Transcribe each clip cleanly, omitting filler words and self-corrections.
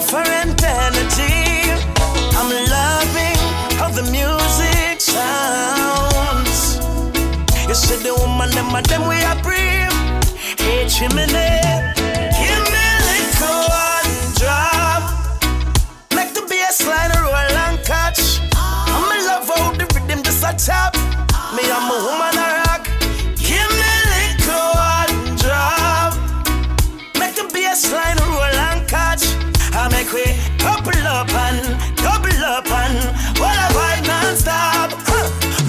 different energy. I'm loving how the music sounds. You see the woman, them we are brave. Hey, chimney, give me a little one drop. Make the bass line roll and catch. I'm in love how the rhythm just a tap. Me, I'm a woman a rock. Give me a little one drop. Make the bass line roll and catch. I make we couple up and all I vibe non-stop.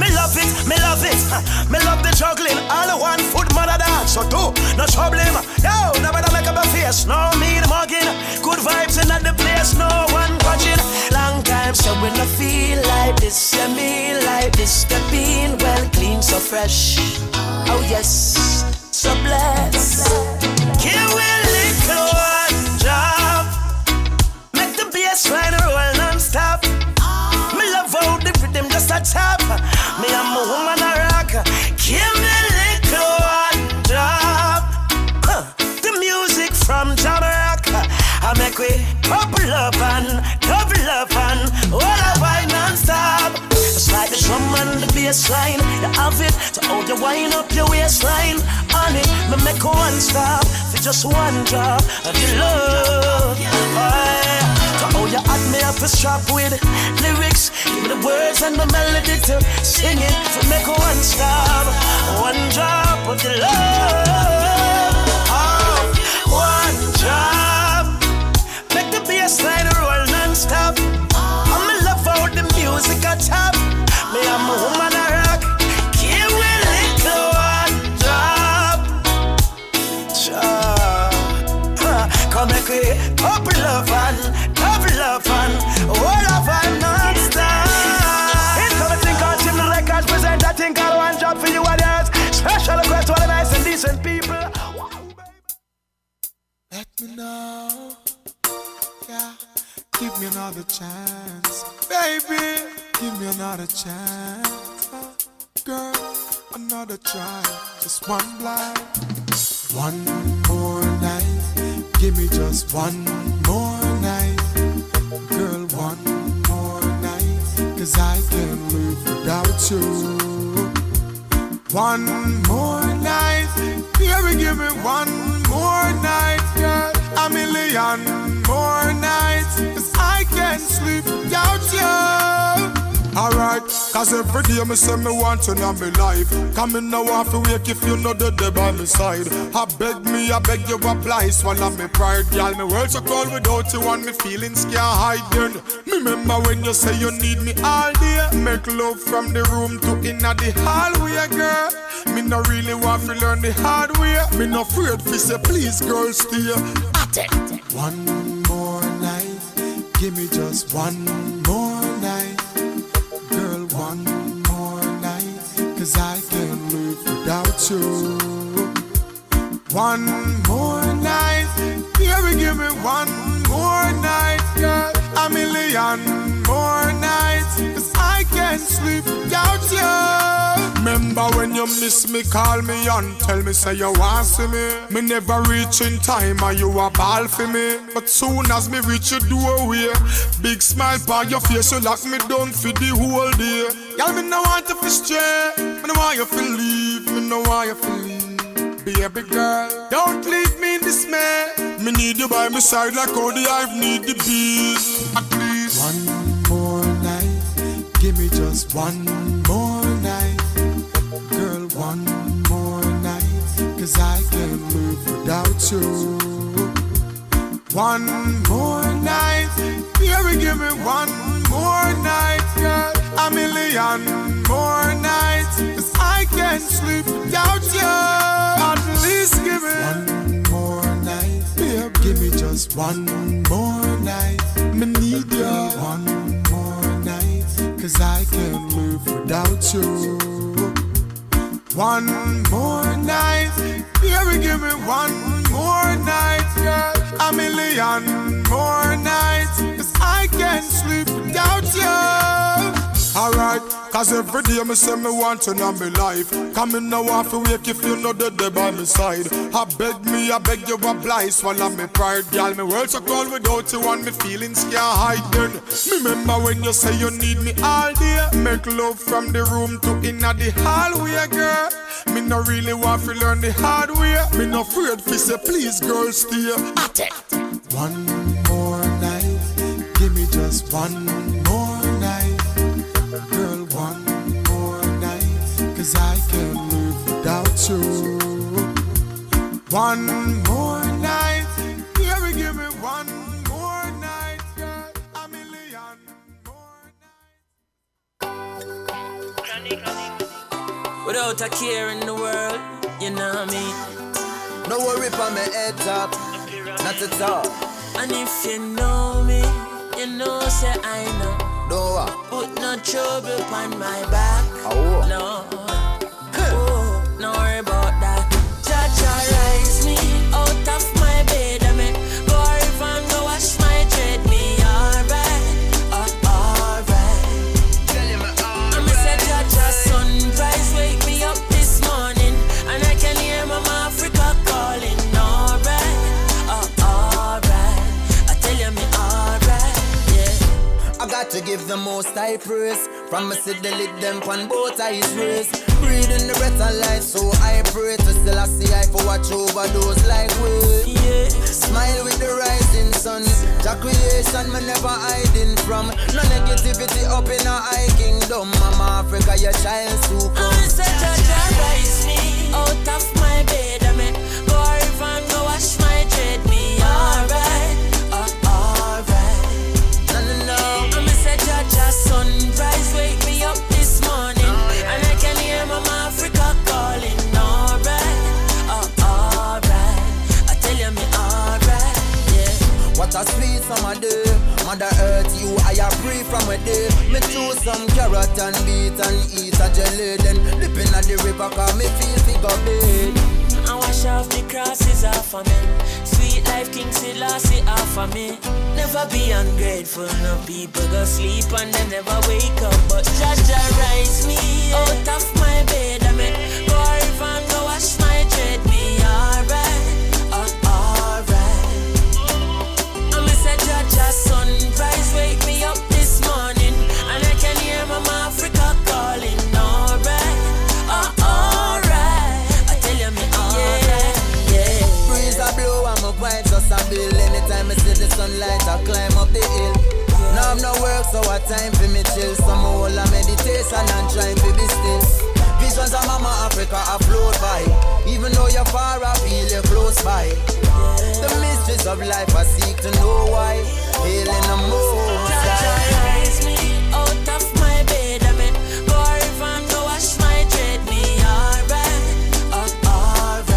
Me love it, me love it. Me love the juggling. All the one foot mother dance. So do no trouble. Yo, never make up a face. No me the mugging. Good vibes in the place. No one watching. Long time so when I feel like this, yeah, me like this. The bean well clean, so fresh. Oh yes, so blessed. Give me a little one drop. Make the bass line roll non-stop. Me love how the rhythm just a tap. Me I'm a woman a rock. Give me a little one drop. The music from Jamaica. I make we couple up and double up and all I vibe non-stop. It's like the drum and the bass line. You have it to how you wind up your waistline. On it, me make one stop for just one drop of your love. Oh, you had me up a strap with lyrics. Give me the words and the melody to sing it. To make one stop, one drop of your love. Oh, one drop. Make the bass line roll non-stop. I'm in love how the music a tap. Me, I'm a woman a rock. Give me a little one drop. Come make we couple up and double up and all of I'm non-stop. It's something called Chimney Records present that thing called one job for you and yours. Special request to all the nice and decent people. Let me know, yeah. Give me another chance, baby. Give me another chance, girl. Another try, just one blind. One more night. Give me just one more night, girl, one more night, 'cause I can't live without you. One more night, baby, give me one more night, girl, a million more nights, 'cause I can't sleep without you. Alright, 'cause every day me say me want you in my life. Come in now off to wake if you know the day by my side. I beg you apply, swallow me pride. Girl, me world so cold without you and me feelings can't hide. Then remember when you say you need me all day. Make love from the room to inna the hallway, girl. Me no really want to learn the hard way. Me no afraid to say please, girl, stay. One more night, give me just one more night. Girl, one more night, 'cause I can't live without you. One more night, baby, give me one more night, girl, a million more nights, 'cause I can't sleep without you. Remember when you miss me, call me and tell me say you want see me. Me never reach in time and you a ball for me. But soon as me reach your doorway, big smile on your face, you lock me down for the whole day. Girl, me no want you to stray, me no want you to leave, me no want you to leave. Baby girl, don't leave me in dismay. Me need you by my side like how the hive need the bees. At least one more night, give me just one more night. Girl, one more night, 'cause I can't live without you. One more night, baby, give me one more night, girl, a million more nights, 'cause I can't sleep without you. At least give me one more night, babe, give me just one more night. Me need you one more night, 'cause I can't live without you. One more night, baby, give me one more night, girl, a million more nights, 'cause I can't sleep without you. Alright, Cause every day me say me want to know me life. Come in now off to wake if you know that they by my side. I beg you oblige, swallow me pride. Girl, me world so cold without you and me feelings can't hide then. Me remember when you say you need me all day. Make love from the room to inna the hallway, girl. Me no really want to learn the hard way. Me no afraid fi say please girl stay. One more night, give me just one more night. Girl, one more night, cause I can't live without you. One more night, yeah, give me one more night, girl, a million more nights. Without a care in the world, you know what I mean? No worry for my head top, not at all. And if you know me, you know say I know. No, put no trouble on my back. Oh. No, oh, no worry about that. Jaja rise me out of my bed. I mean, go river and go wash my dread. Me alright, alright. I'm a say Jaja sunrise wake me up this morning, and I can hear Mama Africa calling. Alright, alright. I tell you me alright, yeah. I got to give the most high praise. From me see the lid them pan both eyes raised. Breathing the breath of life, so I pray to still I see I for watch over those like we. Yeah. Smile with the rising sun. Your creation me never hiding from. No negativity up in our high kingdom. Mama Africa, your child to come. I'm say Jaja rise me out of my bed. I mean, go river and go wash my dread. Me alright, alright. No. I'm say Jaja sunrise wake me up this morning, and I can hear Mama Africa calling. Alright, alright. I tell you me alright, yeah. What a sweet summer day. Mother Earth, you I am free from a day. Me chew some carrot and beet and eat a jelly. Then dipping at the river cause me feel figure big. I wash off the crosses off of me. Sweet life King Selassie off of me. Never be ungrateful, no people go sleep and they never wake up. But Jaja rise me out of my bed. I mean, go river and go wash my dread. Me alright, alright. I'm a say Jaja sunrise wake me up this morning, and I can hear Mama Africa calling. Alright, alright. I tell you me alright, yeah. Breeze a blow and my vibes just a bill. Anytime I see the sunlight I climb up the hill. Now I'm no work so I time for me chill. Some whole a meditation and trying to be still. Visions of Mama Africa I float by. Even though you're far I feel you're close by. The mysteries of life I seek to know why. Hailing the most Jaja rise me out of my bed. I mean, go river and go wash my dread. Me alright, alright.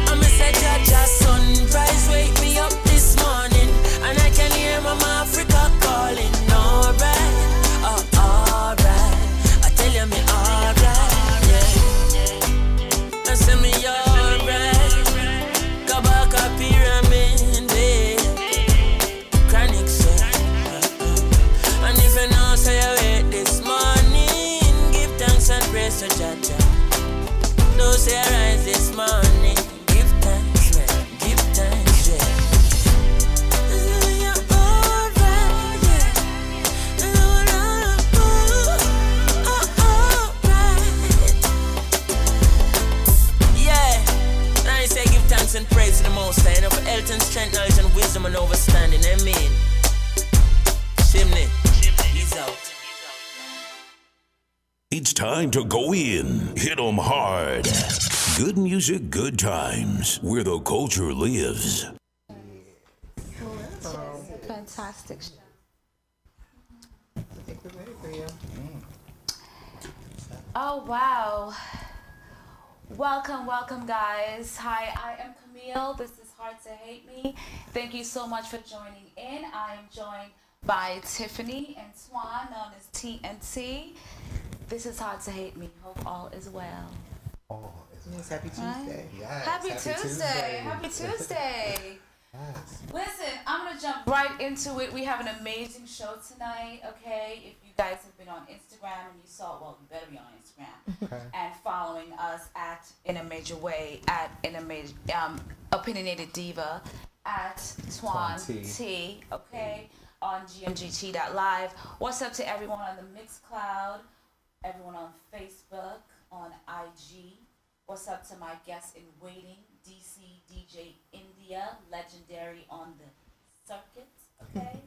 I'm a say Jaja sunrise wake me up this morning, and I can hear Mama Africa calling. Alright, alright. I tell you me alright, yeah. I say me alright. Kabaka pyramid, yeah. Chronic say. And if you know say you wait this morning, give thanks and praise to Jaja. No say I rise this morning, give thanks, man, give thanks, yeah. You're alright, yeah. Yeah. And I say give thanks and praise to the Most High, and for health and strength, knowledge and wisdom and understanding. I mean, Chimney, he's out. It's time to go in. Hit 'em hard. Good music, good times. Where the culture lives. Fantastic. I think we're ready for you. Oh, wow. Welcome, guys. Hi, I am Camille. This is Hard to Hate Me. Thank you so much for joining in. I am joined by Tiffany and Swan, known as TNT. This is Hard to Hate Me. Hope all is well. Oh, yes, happy Tuesday. Right? Yes, Happy Tuesday. Happy Tuesday. Yes. Listen, I'm gonna jump right into it. We have an amazing show tonight, okay? If you guys have been on Instagram and you saw, well, you better be on Instagram Okay. and following us at In a Major Way, at In a Major Opinionated Diva, at TOINE T, okay, on GMGT.LIVE. What's up to everyone on the Mixcloud, everyone on Facebook, on IG? What's up to my guests in waiting, DC DJ India, legendary on the circuit, okay?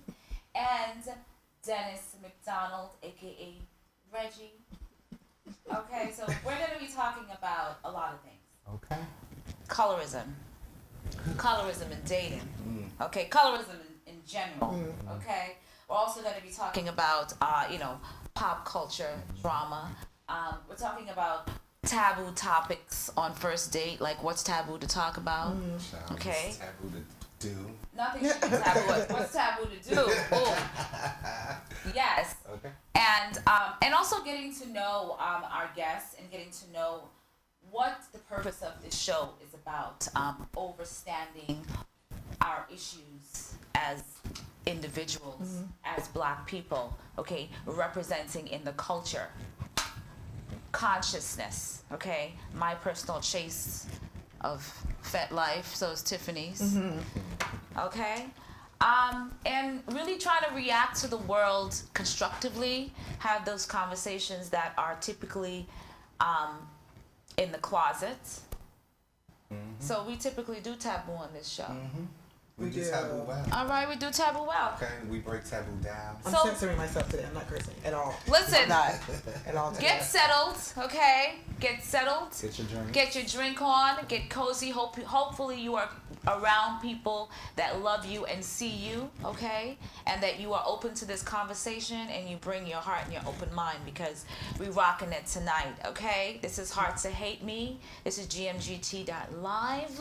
And Dennis McDonald, aka Reggie. Okay, so we're gonna be talking about a lot of things. Okay. Colorism in dating. Okay, colorism in general. Okay, we're also gonna be talking about pop culture drama. We're talking about taboo topics on first date, like what's taboo to talk about. Okay. What's taboo to do? Nothing should be taboo. What's taboo to do? Ooh. Yes. Okay. And also getting to know our guests and getting to know what the purpose of this show is about. Overstanding our issues as individuals, as Black people. Okay, representing in the culture. Consciousness, okay? My personal chase of Fet Life, so is Tiffany's. Okay? And really trying to react to the world constructively, have those conversations that are typically in the closet. So we typically do taboo on this show. We do taboo well. All right, we do taboo well. Okay, we break taboo down. I'm censoring myself today. I'm not cursing at all. Listen, I'm not at all today. get settled, okay? Get settled. Get your drink. Get your drink on. Get cozy. Hopefully you are around people that love you and see you, okay? And that you are open to this conversation and you bring your heart and your open mind because we rocking it tonight, okay? This is Heart to Hate Me. This is GMGT.LIVE,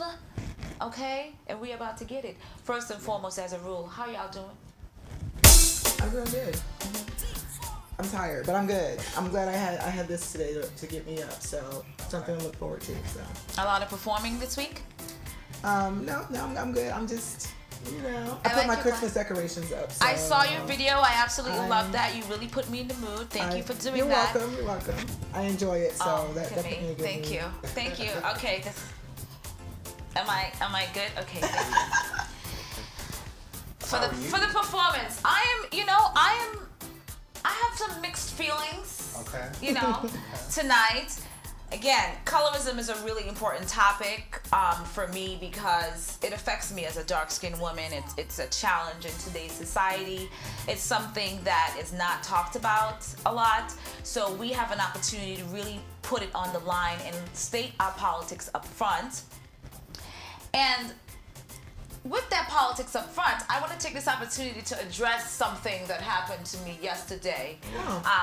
okay? And we about to get it. First and foremost, as a rule, how y'all doing? I'm doing good. I'm tired, but I'm good. I'm glad I had this today to get me up, so something to look forward to. So. A lot of performing this week? No, I'm good. I'm just, I put my Christmas decorations up. So, I saw your video. I absolutely love that. You really put me in the mood. Thank you for doing that. You're welcome. I enjoy it. So that definitely gives Thank you. Thank you. Okay. Am I good? Okay. Thank you. For the performance, I have some mixed feelings. Okay. Tonight. Again, colorism is a really important topic for me because it affects me as a dark-skinned woman. It's a challenge in today's society. It's something that is not talked about a lot. So we have an opportunity to really put it on the line and state our politics up front. And with that politics up front, I want to take this opportunity to address something that happened to me yesterday,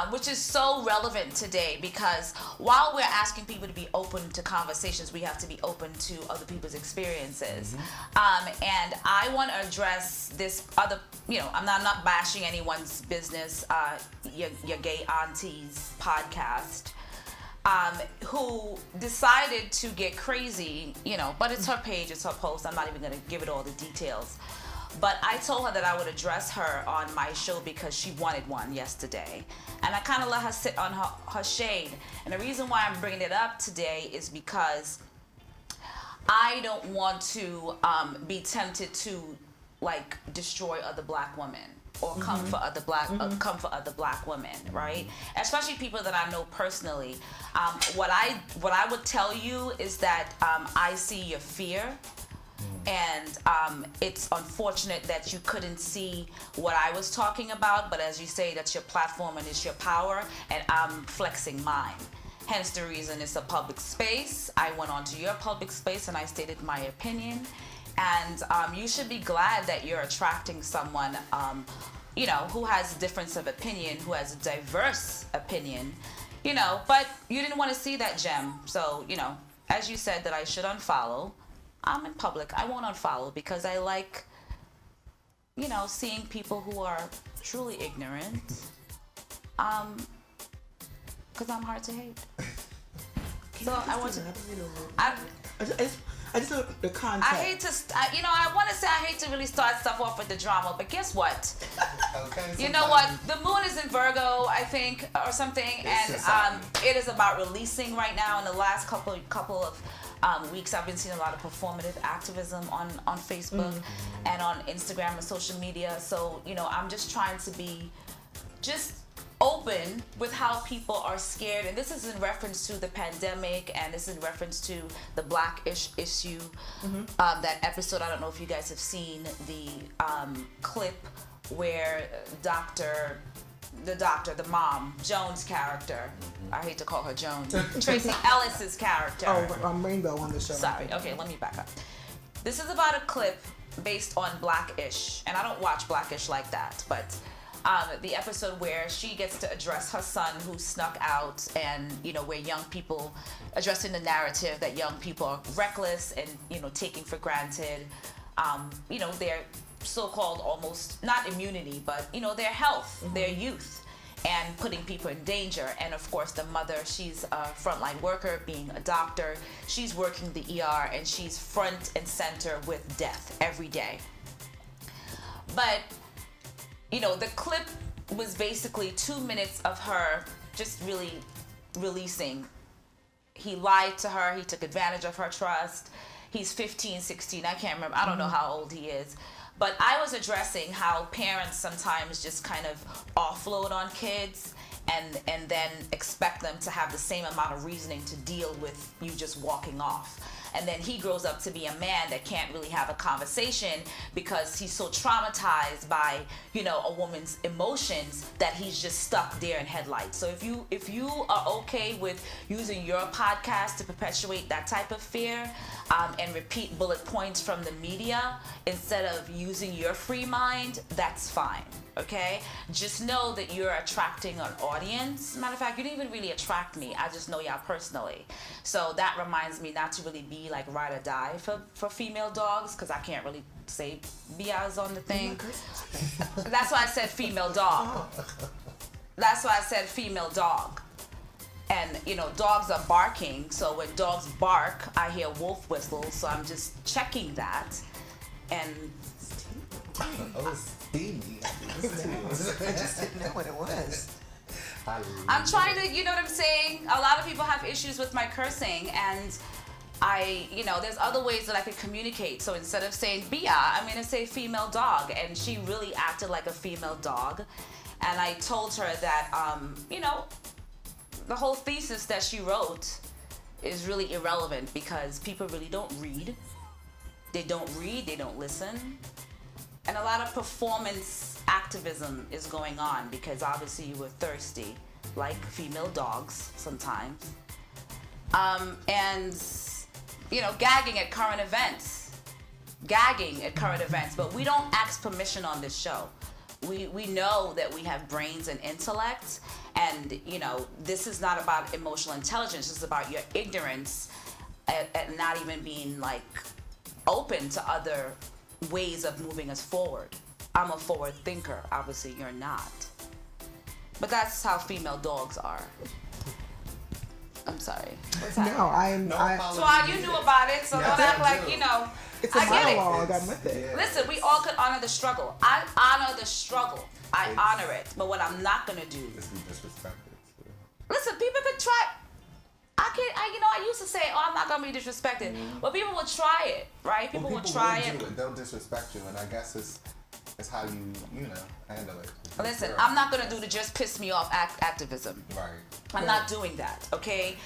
which is so relevant today because while we're asking people to be open to conversations, we have to be open to other people's experiences. And I want to address this other, I'm not bashing anyone's business, your gay auntie's podcast. Who decided to get crazy, but it's her page, it's her post. I'm not even going to give it all the details. But I told her that I would address her on my show because she wanted one yesterday. And I kind of let her sit on her shade. And the reason why I'm bringing it up today is because I don't want to be tempted to, destroy other Black women. Or come for other black women, right? Especially people that I know personally. What I would tell you is that I see your fear, and it's unfortunate that you couldn't see what I was talking about. But as you say, that's your platform and it's your power, and I'm flexing mine. Hence the reason it's a public space. I went onto your public space and I stated my opinion. And you should be glad that you're attracting someone, who has a difference of opinion, who has a diverse opinion, but you didn't want to see that gem. So, as you said that I should unfollow, I'm in public. I won't unfollow because I like, seeing people who are truly ignorant, because I'm hard to hate. So I want to... I just know the context. I hate to, I want to say I hate to really start stuff off with the drama, but guess what? Okay, You know what? The moon is in Virgo, I think, or something, and it is about releasing right now. In the last couple of weeks, I've been seeing a lot of performative activism on Facebook and on Instagram and social media. So, I'm just trying to be just open with how people are scared, and this is in reference to the pandemic, and this is in reference to the Black-ish issue. That episode, I don't know if you guys have seen the clip where the mom, Jones' character, I hate to call her Jones, Tracy Ellis's character. Rainbow on the show. Sorry, okay, let me back up. This is about a clip based on Black-ish, and I don't watch Black-ish like that, but the episode where she gets to address her son who snuck out, and where young people addressing the narrative that young people are reckless and taking for granted their so-called almost not immunity, but their health, their youth, and putting people in danger. And of course the mother, she's a frontline worker, being a doctor, she's working the ER, and she's front and center with death every day. But the clip was basically 2 minutes of her just really releasing. He lied to her. He took advantage of her trust. He's 15, 16. I can't remember. I don't know how old he is. But I was addressing how parents sometimes just kind of offload on kids and then expect them to have the same amount of reasoning to deal with you just walking off. And then he grows up to be a man that can't really have a conversation because he's so traumatized by, a woman's emotions that he's just stuck there in headlights. So if you are okay with using your podcast to perpetuate that type of fear and repeat bullet points from the media instead of using your free mind, that's fine. Okay? Just know that you're attracting an audience. Matter of fact, you didn't even really attract me. I just know y'all personally. So that reminds me not to really be like ride or die for female dogs, because I can't really say BI's on the thing. That's why I said female dog. That's why I said female dog. And, dogs are barking. So when dogs bark, I hear wolf whistles. So I'm just checking that. And steamy. I just didn't know what it was. I'm trying to, you know what I'm saying? A lot of people have issues with my cursing, and there's other ways that I could communicate. So instead of saying Bia, I'm going to say female dog. And she really acted like a female dog. And I told her that, the whole thesis that she wrote is really irrelevant because people really don't read. They don't listen. And a lot of performance activism is going on because obviously you were thirsty, like female dogs sometimes. And, gagging at current events. But we don't ask permission on this show. We know that we have brains and intellect, and, this is not about emotional intelligence. It's about your ignorance and not even being, open to other ways of moving us forward. I'm a forward thinker. Obviously, you're not. But that's how female dogs are. I'm sorry. What's happening? So you knew about it, so don't act like, It's a monologue. I'm with it. Yeah. Listen, we all could honor the struggle. I honor the struggle. I honor it. But what I'm not going to do... It's be disrespected. Listen, people could try... I used to say, I'm not going to be disrespected. But people will try it, right? People will try it. They'll disrespect you, and I guess it's how you handle it. Listen, I'm not going to do the just piss me off activism. Right. I'm not doing that, okay?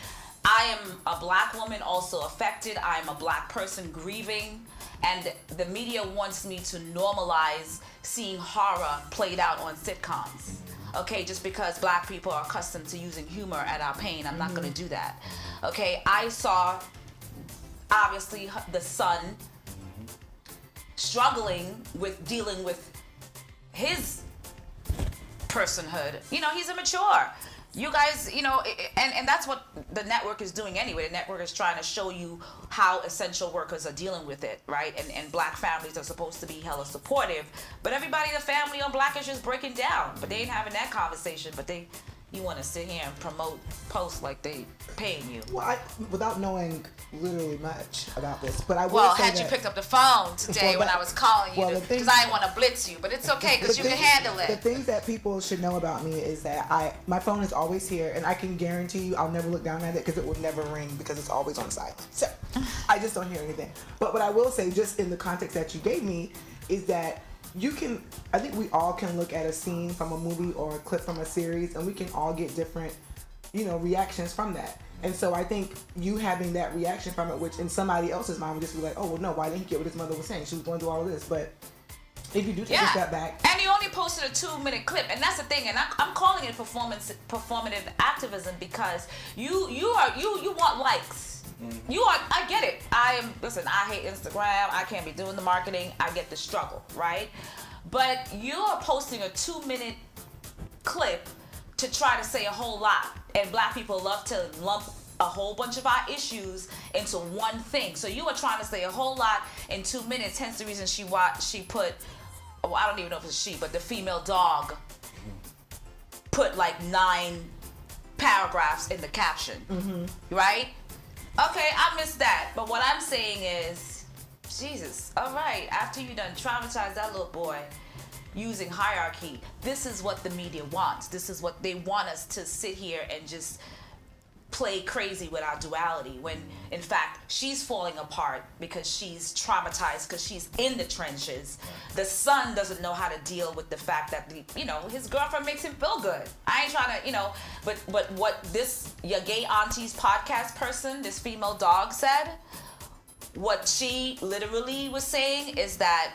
I am a black woman also affected. I am a black person grieving. And the media wants me to normalize seeing horror played out on sitcoms. Okay, just because black people are accustomed to using humor at our pain, I'm not going to do that. Okay, I saw, obviously, the son struggling with dealing with his personhood. He's immature. You guys, and that's what the network is doing anyway. The network is trying to show you how essential workers are dealing with it, right? And black families are supposed to be hella supportive, but everybody in the family on Blackish is breaking down. But they ain't having that conversation. But they, you want to sit here and promote posts like they paying you. Well, without knowing literally much about this, but I will Well, say had that, you picked up the phone today when I was calling you, because I didn't want to blitz you, but it's okay because you can handle it. The things that people should know about me is that my phone is always here, and I can guarantee you I'll never look down at it because it will never ring because it's always on silent. So I just don't hear anything. But what I will say, just in the context that you gave me, is that I think we all can look at a scene from a movie or a clip from a series, and we can all get different, reactions from that. And so I think you having that reaction from it, which in somebody else's mind would just be like, oh, well, no, why didn't he get what his mother was saying? She was going through all of this. But if you do take a step back. And you only posted a 2-minute clip, and that's the thing. And I'm calling it performative activism because you want likes. I get it. I hate Instagram. I can't be doing the marketing. I get the struggle, right? But you're posting a 2-minute clip to try to say a whole lot. And black people love to lump a whole bunch of our issues into one thing. So you were trying to say a whole lot in 2 minutes, hence the reason she put, I don't even know if it's she, but the female dog put like 9 paragraphs in the caption, right? Okay, I missed that. But what I'm saying is, Jesus, all right, after you done traumatized that little boy using hierarchy, this is what the media wants. This is what they want us to sit here and just play crazy with our duality, when in fact she's falling apart because she's traumatized because she's in the trenches. The son doesn't know how to deal with the fact that his girlfriend makes him feel good. I ain't trying to, but what this your gay auntie's podcast person, this female dog, said, what she literally was saying is that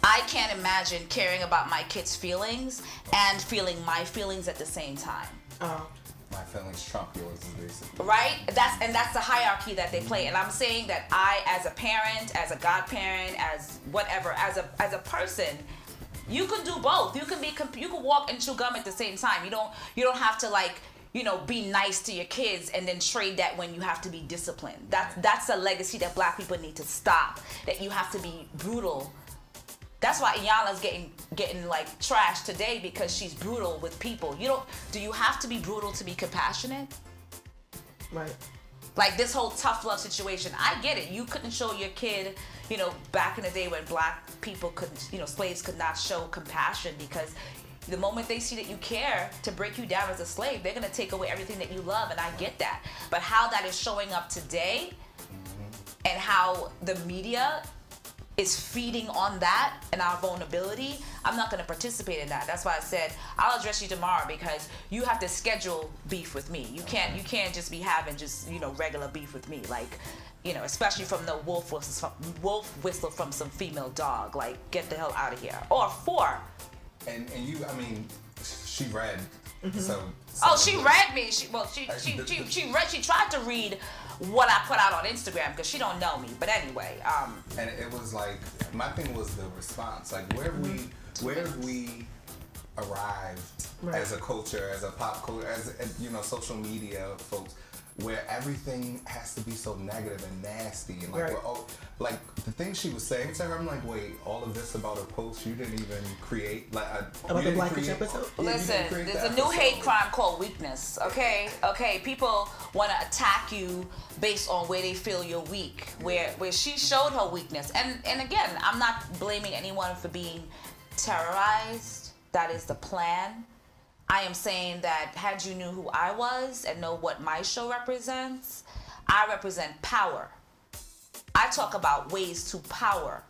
I can't imagine caring about my kids' feelings and feeling my feelings at the same time. My feelings trump yours, basically. Right? That's the hierarchy that they play. And I'm saying that I, as a parent, as a godparent, as whatever, as a person, you can do both. You can walk and chew gum at the same time. You don't have to be nice to your kids and then trade that when you have to be disciplined. That's a legacy that black people need to stop. That you have to be brutal. That's why Iyanla's getting like trashed today, because she's brutal with people. Do you have to be brutal to be compassionate? Right. Like this whole tough love situation, I get it. You couldn't show your kid, back in the day when black people slaves could not show compassion, because the moment they see that you care to break you down as a slave, they're gonna take away everything that you love, and I get that. But how that is showing up today, and how the media is feeding on that and our vulnerability, I'm not going to participate in that. That's why I said I'll address you tomorrow, because you have to schedule beef with me. You can't just be having regular beef with me, like, especially from the wolf whistle from some female dog. Like, get the hell out of here. Or 4. And you, I mean, she read. So she read me. She tried to read what I put out on Instagram, because she don't know me. But anyway, and it was like, my thing was the response. Like, where have we arrived as a culture, as a pop culture, as social media folks, where everything has to be so negative and nasty, and like, like the things she was saying to her, I'm like, wait, all of this about a post you didn't even create, like about the Blackish episode. Listen, there's a new hate crime called weakness. Okay, people want to attack you based on where they feel you're weak, where she showed her weakness, and again, I'm not blaming anyone for being terrorized. That is the plan. I am saying that had you knew who I was and know what my show represents, I represent power. I talk about ways to power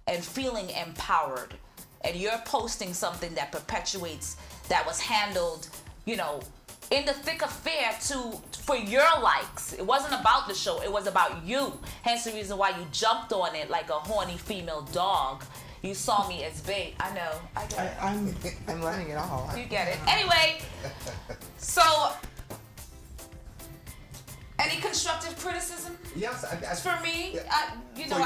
and feeling empowered. And you're posting something that perpetuates, that was handled, in the thick affair for your likes. It wasn't about the show, it was about you. Hence the reason why you jumped on it like a horny female dog. You saw me as bait. I know. I get it. I'm learning it all. You get it. Anyway, so any constructive criticism? Yes, for me,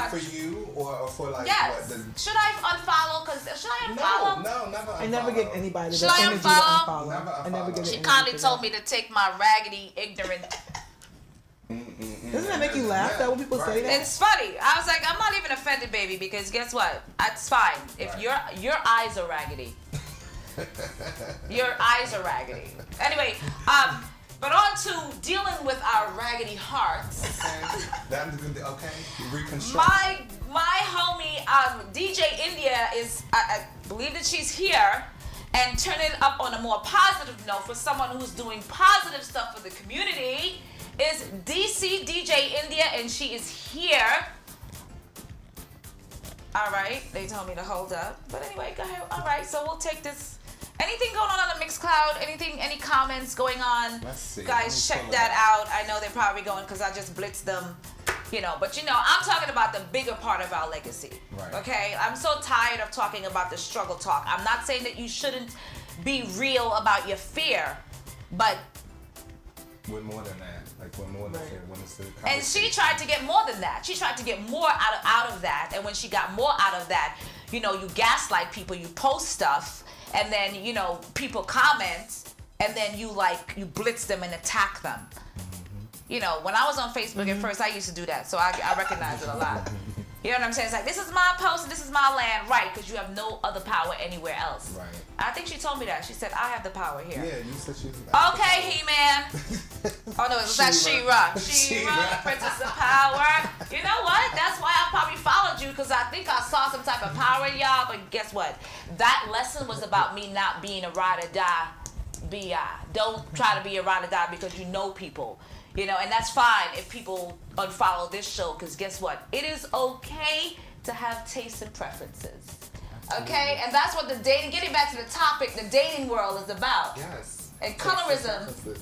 for you or for like yes. what? Should I unfollow? Should I unfollow? No, never. I never give anybody the energy to unfollow. Never unfollow. I never give. She kindly told me to take my raggedy, ignorant. Doesn't that make you laugh that when people say that? It's funny. I was like, I'm not even offended, baby, because guess what? It's fine. If your eyes are raggedy, Your eyes are raggedy. Anyway, but on to dealing with our raggedy hearts. That's good. Okay, reconstruct. My homie DJ India is, I believe that she's here, and turning it up on a more positive note for someone who's doing positive stuff for the community is DC DJ India, and she is here. All right, they told me to hold up, but anyway, go ahead. All right, so we'll take this. Anything going on the Mixcloud? Any comments going on? Let's see. Guys, check that out. I know they're probably going because I just blitzed them, But I'm talking about the bigger part of our legacy. Right. Okay, I'm so tired of talking about the struggle talk. I'm not saying that you shouldn't be real about your fear, but with more than that, like with more than fear, when it's the and she tried to get more than that. She tried to get more out of that, and when she got more out of that, you gaslight people, you post stuff. And then, people comment, and then you blitz them and attack them. When I was on Facebook at first, I used to do that, so I recognize it a lot. You know what I'm saying? It's like, this is my post, and this is my land, right? Because you have no other power anywhere else. Right. I think she told me that. She said, I have the power here. Yeah, you said she was. Okay, He-Man. Oh, no, it was that She-Ra. She-Ra, Princess of Power. You know what? That's why I probably followed you, because I think I saw some type of power in y'all. But guess what? That lesson was about me not being a ride or die B.I. Don't try to be a ride or die because you know people. And that's fine if people unfollow this show, because guess what? It is okay to have tastes and preferences. Okay? And that's what getting back to the topic, the dating world is about. Yes. And colorism.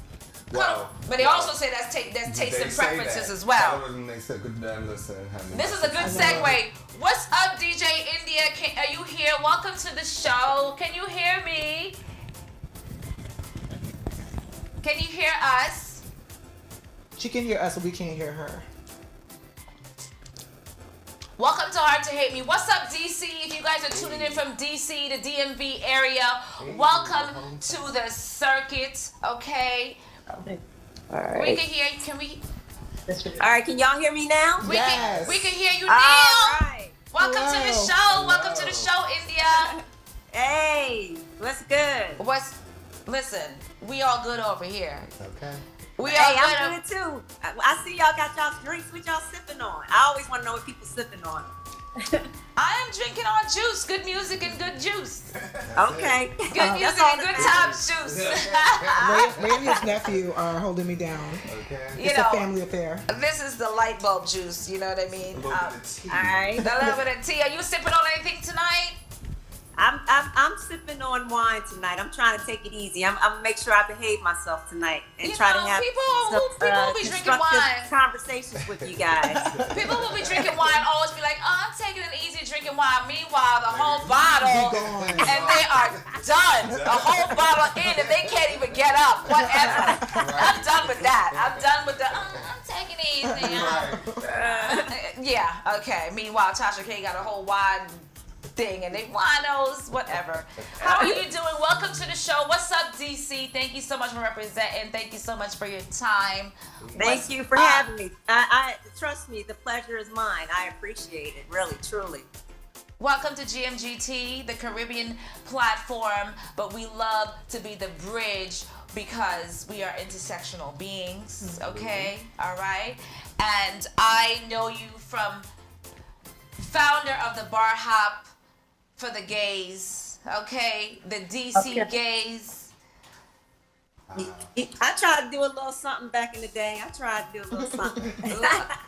Wow. But they also say that's taste and preferences as well. Colorism, they said, good damn, listen. This is a good segue. What's up, DJ India? Are you here? Welcome to the show. Can you hear me? Can you hear us? She can hear us, but we can't hear her. Welcome to Hard to Hate Me. What's up, DC? If you guys are tuning in from DC, the DMV area, welcome to the circuit, okay? All right. We can hear you. Can we? All right, can y'all hear me now? We can hear you now. All right. Welcome to the show. Welcome to the show, India. Hey, what's good? Listen, we all good over here. Okay. I'm good too. I see y'all got y'all drinks. What y'all sipping on? I always want to know what people sipping on. I am drinking on juice, good music and good juice. Okay. Good music and good times juice. Ray and his nephew are holding me down. Okay. It's a family affair. This is the light bulb juice, you know what I mean? A little bit of tea. All right. A little bit of tea. Are you sipping on anything tonight? I'm sipping on wine tonight. I'm trying to take it easy. I'm gonna make sure I behave myself tonight and try to have people will be drinking wine. Conversations with you guys. People who be drinking wine always be like, "Oh, I'm taking it easy drinking wine." Meanwhile, the whole bottle, and they are done. The whole bottle in, and they can't even get up. Whatever. I'm done with that. I'm done with the. I'm taking it easy. Yeah. Okay. Meanwhile, Tasha K got a whole wine thing and they winos, whatever. How are you doing? Welcome to the show. What's up, DC? Thank you so much for representing. Thank you so much for your time. Thank you for having me. I trust me, the pleasure is mine. I appreciate it, really, truly. Welcome to GMGT, the Caribbean platform, but we love to be the bridge because we are intersectional beings, okay? All right? And I know you from founder of the Bar Hop for the Gays, okay? The DC Gays. I tried to do a little something back in the day. I tried to do a little something.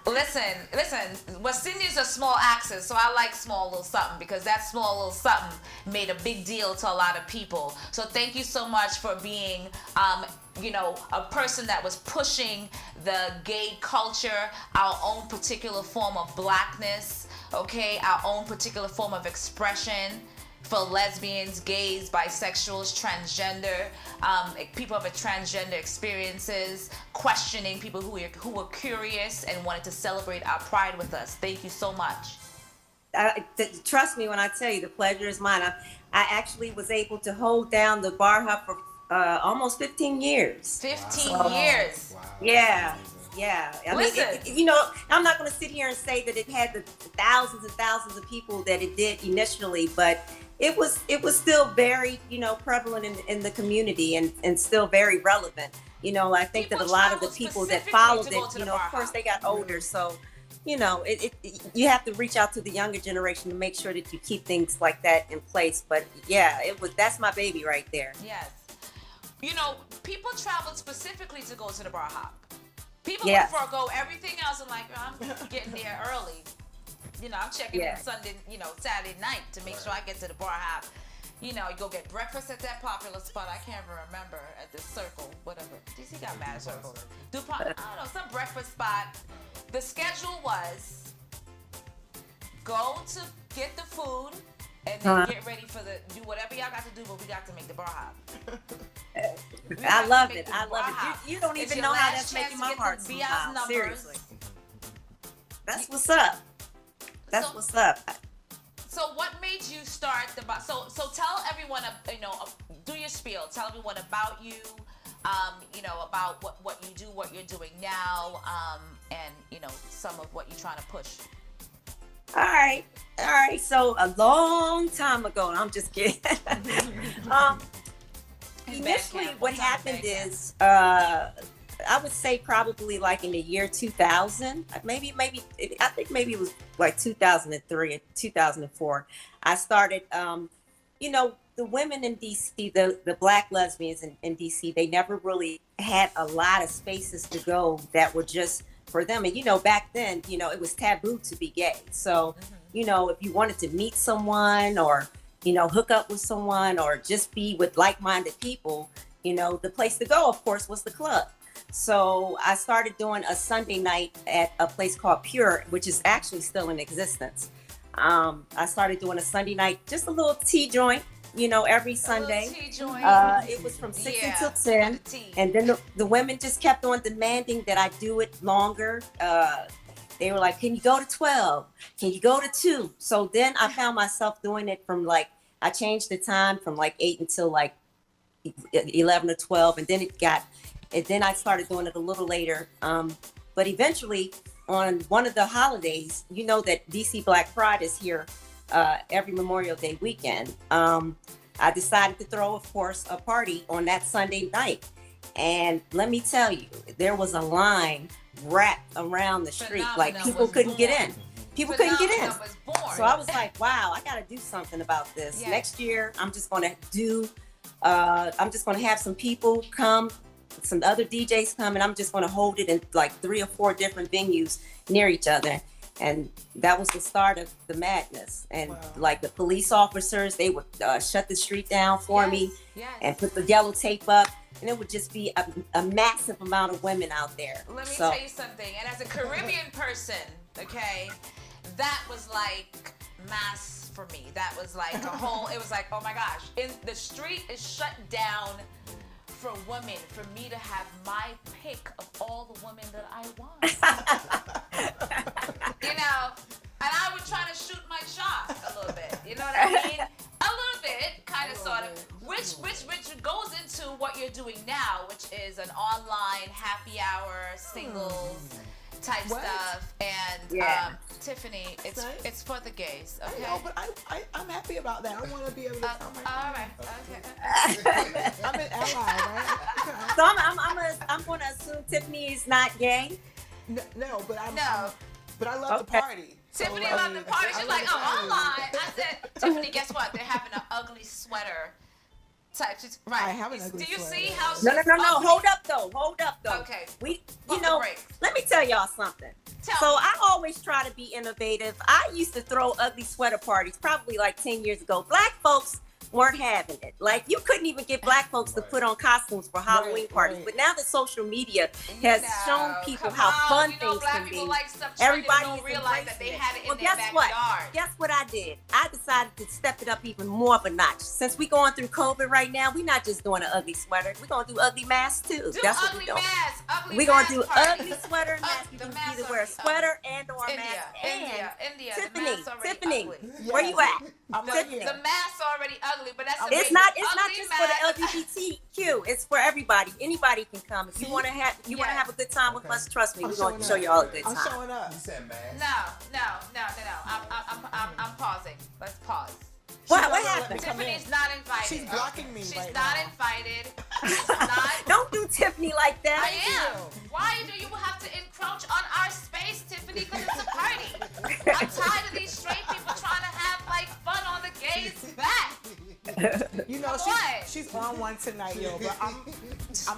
Listen. West Indians are small axes, so I like small little something because that small little something made a big deal to a lot of people. So thank you so much for being, a person that was pushing the gay culture, our own particular form of blackness, okay, our own particular form of expression for lesbians, gays, bisexuals, transgender, people of a transgender experiences, questioning people who were curious and wanted to celebrate our pride with us. Thank you so much. Trust me when I tell you, the pleasure is mine. I actually was able to hold down the Bar Hop for almost 15 years. 15 years. Wow. Yeah. Yeah, I Listen. mean, you know, I'm not going to sit here and say that it had the thousands and thousands of people that it did initially, but it was still very, you know, prevalent in the community and still very relevant. You know, I think that a lot of the people that followed it, you know, of course they got older, so you know, you have to reach out to the younger generation to make sure that you keep things like that in place. But yeah, that's my baby right there. Yes. You know, people traveled specifically to go to the bar hop. People Yes. would forego everything else and like, I'm getting there early. You know, I'm checking in Sunday, you know, Saturday night to make sure I get to the bar hop. You know, you go get breakfast at that popular spot. I can't even remember, at the Circle, whatever. DC got mad circles. DuPont, I don't know, some breakfast spot. The schedule was go to get the food and then get ready for do whatever y'all got to do, but we got to make the bar hop. I love it. I love it. You don't even know how that's making my heart smile. Seriously. That's what's up. That's what's up. So what made you start the bar? So tell everyone, you know, do your spiel. Tell everyone about you, you know, about what you do, what you're doing now, and, you know, some of what you're trying to push. All right. So a long time ago, I'm just kidding. Initially, what happened is, I would say probably like in the year 2000, I think maybe it was like 2003 or 2004. I started, you know, the women in DC, the Black lesbians in DC, they never really had a lot of spaces to go that were just for them. And, you know, back then, you know, it was taboo to be gay. So, you know, if you wanted to meet someone or, you know, hook up with someone or just be with like-minded people, you know, the place to go, of course, was the club. So I started doing a Sunday night at a place called Pure, which is actually still in existence. I started doing a Sunday night, just a little tea joint, you know, every Sunday. It was from 6 until 10. And then the women just kept on demanding that I do it longer. They were like, can you go to 12? Can you go to 2? So then I found myself doing it from like, I changed the time from like 8 until like 11 or 12. And then I started doing it a little later. But eventually on one of the holidays, you know that DC Black Pride is here every Memorial Day weekend. I decided to throw, of course, a party on that Sunday night. And let me tell you, there was a line wrapped around the street. Like people couldn't get in. People couldn't get in. So I was like, wow, I got to do something about this. Next year, I'm just going to have some people come, some other DJs come, and I'm just going to hold it in like 3 or 4 different venues near each other. And that was the start of the madness. And like the police officers, they would shut the street down for me and put the yellow tape up. And it would just be a massive amount of women out there. Let me tell you something. And as a Caribbean person, okay, that was like mass for me. That was like a whole, it was like, oh my gosh. The street is shut down for women, for me to have my pick of all the women that I want. You know, and I would try to shoot my shot a little bit. You know what I mean? A little bit, kind of, sort of. Which goes into what you're doing now, which is an online happy hour, singles type stuff. And Tiffany, it's for the gays. Okay. I know, but I'm happy about that. I want to be able to. All right. Okay. I'm an ally, right? Okay. So I'm going to assume Tiffany is not gay. No, but I love to party. Tiffany loved the party. She's like, online. I said, Tiffany, guess what? They're having an ugly sweater type. Right. I have an ugly sweater. Do you see how? No. Hold up though. Okay. Let me tell y'all something. I always try to be innovative. I used to throw ugly sweater parties probably like 10 years ago. Black folks weren't having it. Like, you couldn't even get black folks to put on costumes for Halloween parties. But now that social media has shown people how fun things can be, everybody don't realize that they had it in their backyard. Guess what I did? I decided to step it up even more of a notch. Since we're going through COVID right now, we're not just doing an ugly sweater. We're going to do ugly masks too. That's what we're doing. ugly We're gonna mask do party. ugly sweater and mask. You The can mask either wear a already sweater and or a India, mask. India, And India. Tiffany, The mask already Tiffany, ugly. where you at? I'm The, right here. the mask's already ugly, but that's It's amazing. not Ugly just for the mask. LGBTQ. It's for everybody. Anybody can come. If you want to have a good time with us, trust me, I'm we're going to show showing you up. all a good I'm time. showing up. You said mask. No. I'm pausing. Let's pause. What not gonna let happened? me come in. Tiffany's not invited. She's blocking me She's right not now. invited. She's not. Don't do Tiffany like that. I am. Why do you have to encroach on our space, Tiffany? Because it's a party. I'm tired of these straight people trying to have like fun on the gays' back. You know, Come on. she's on one tonight, yo, but I'm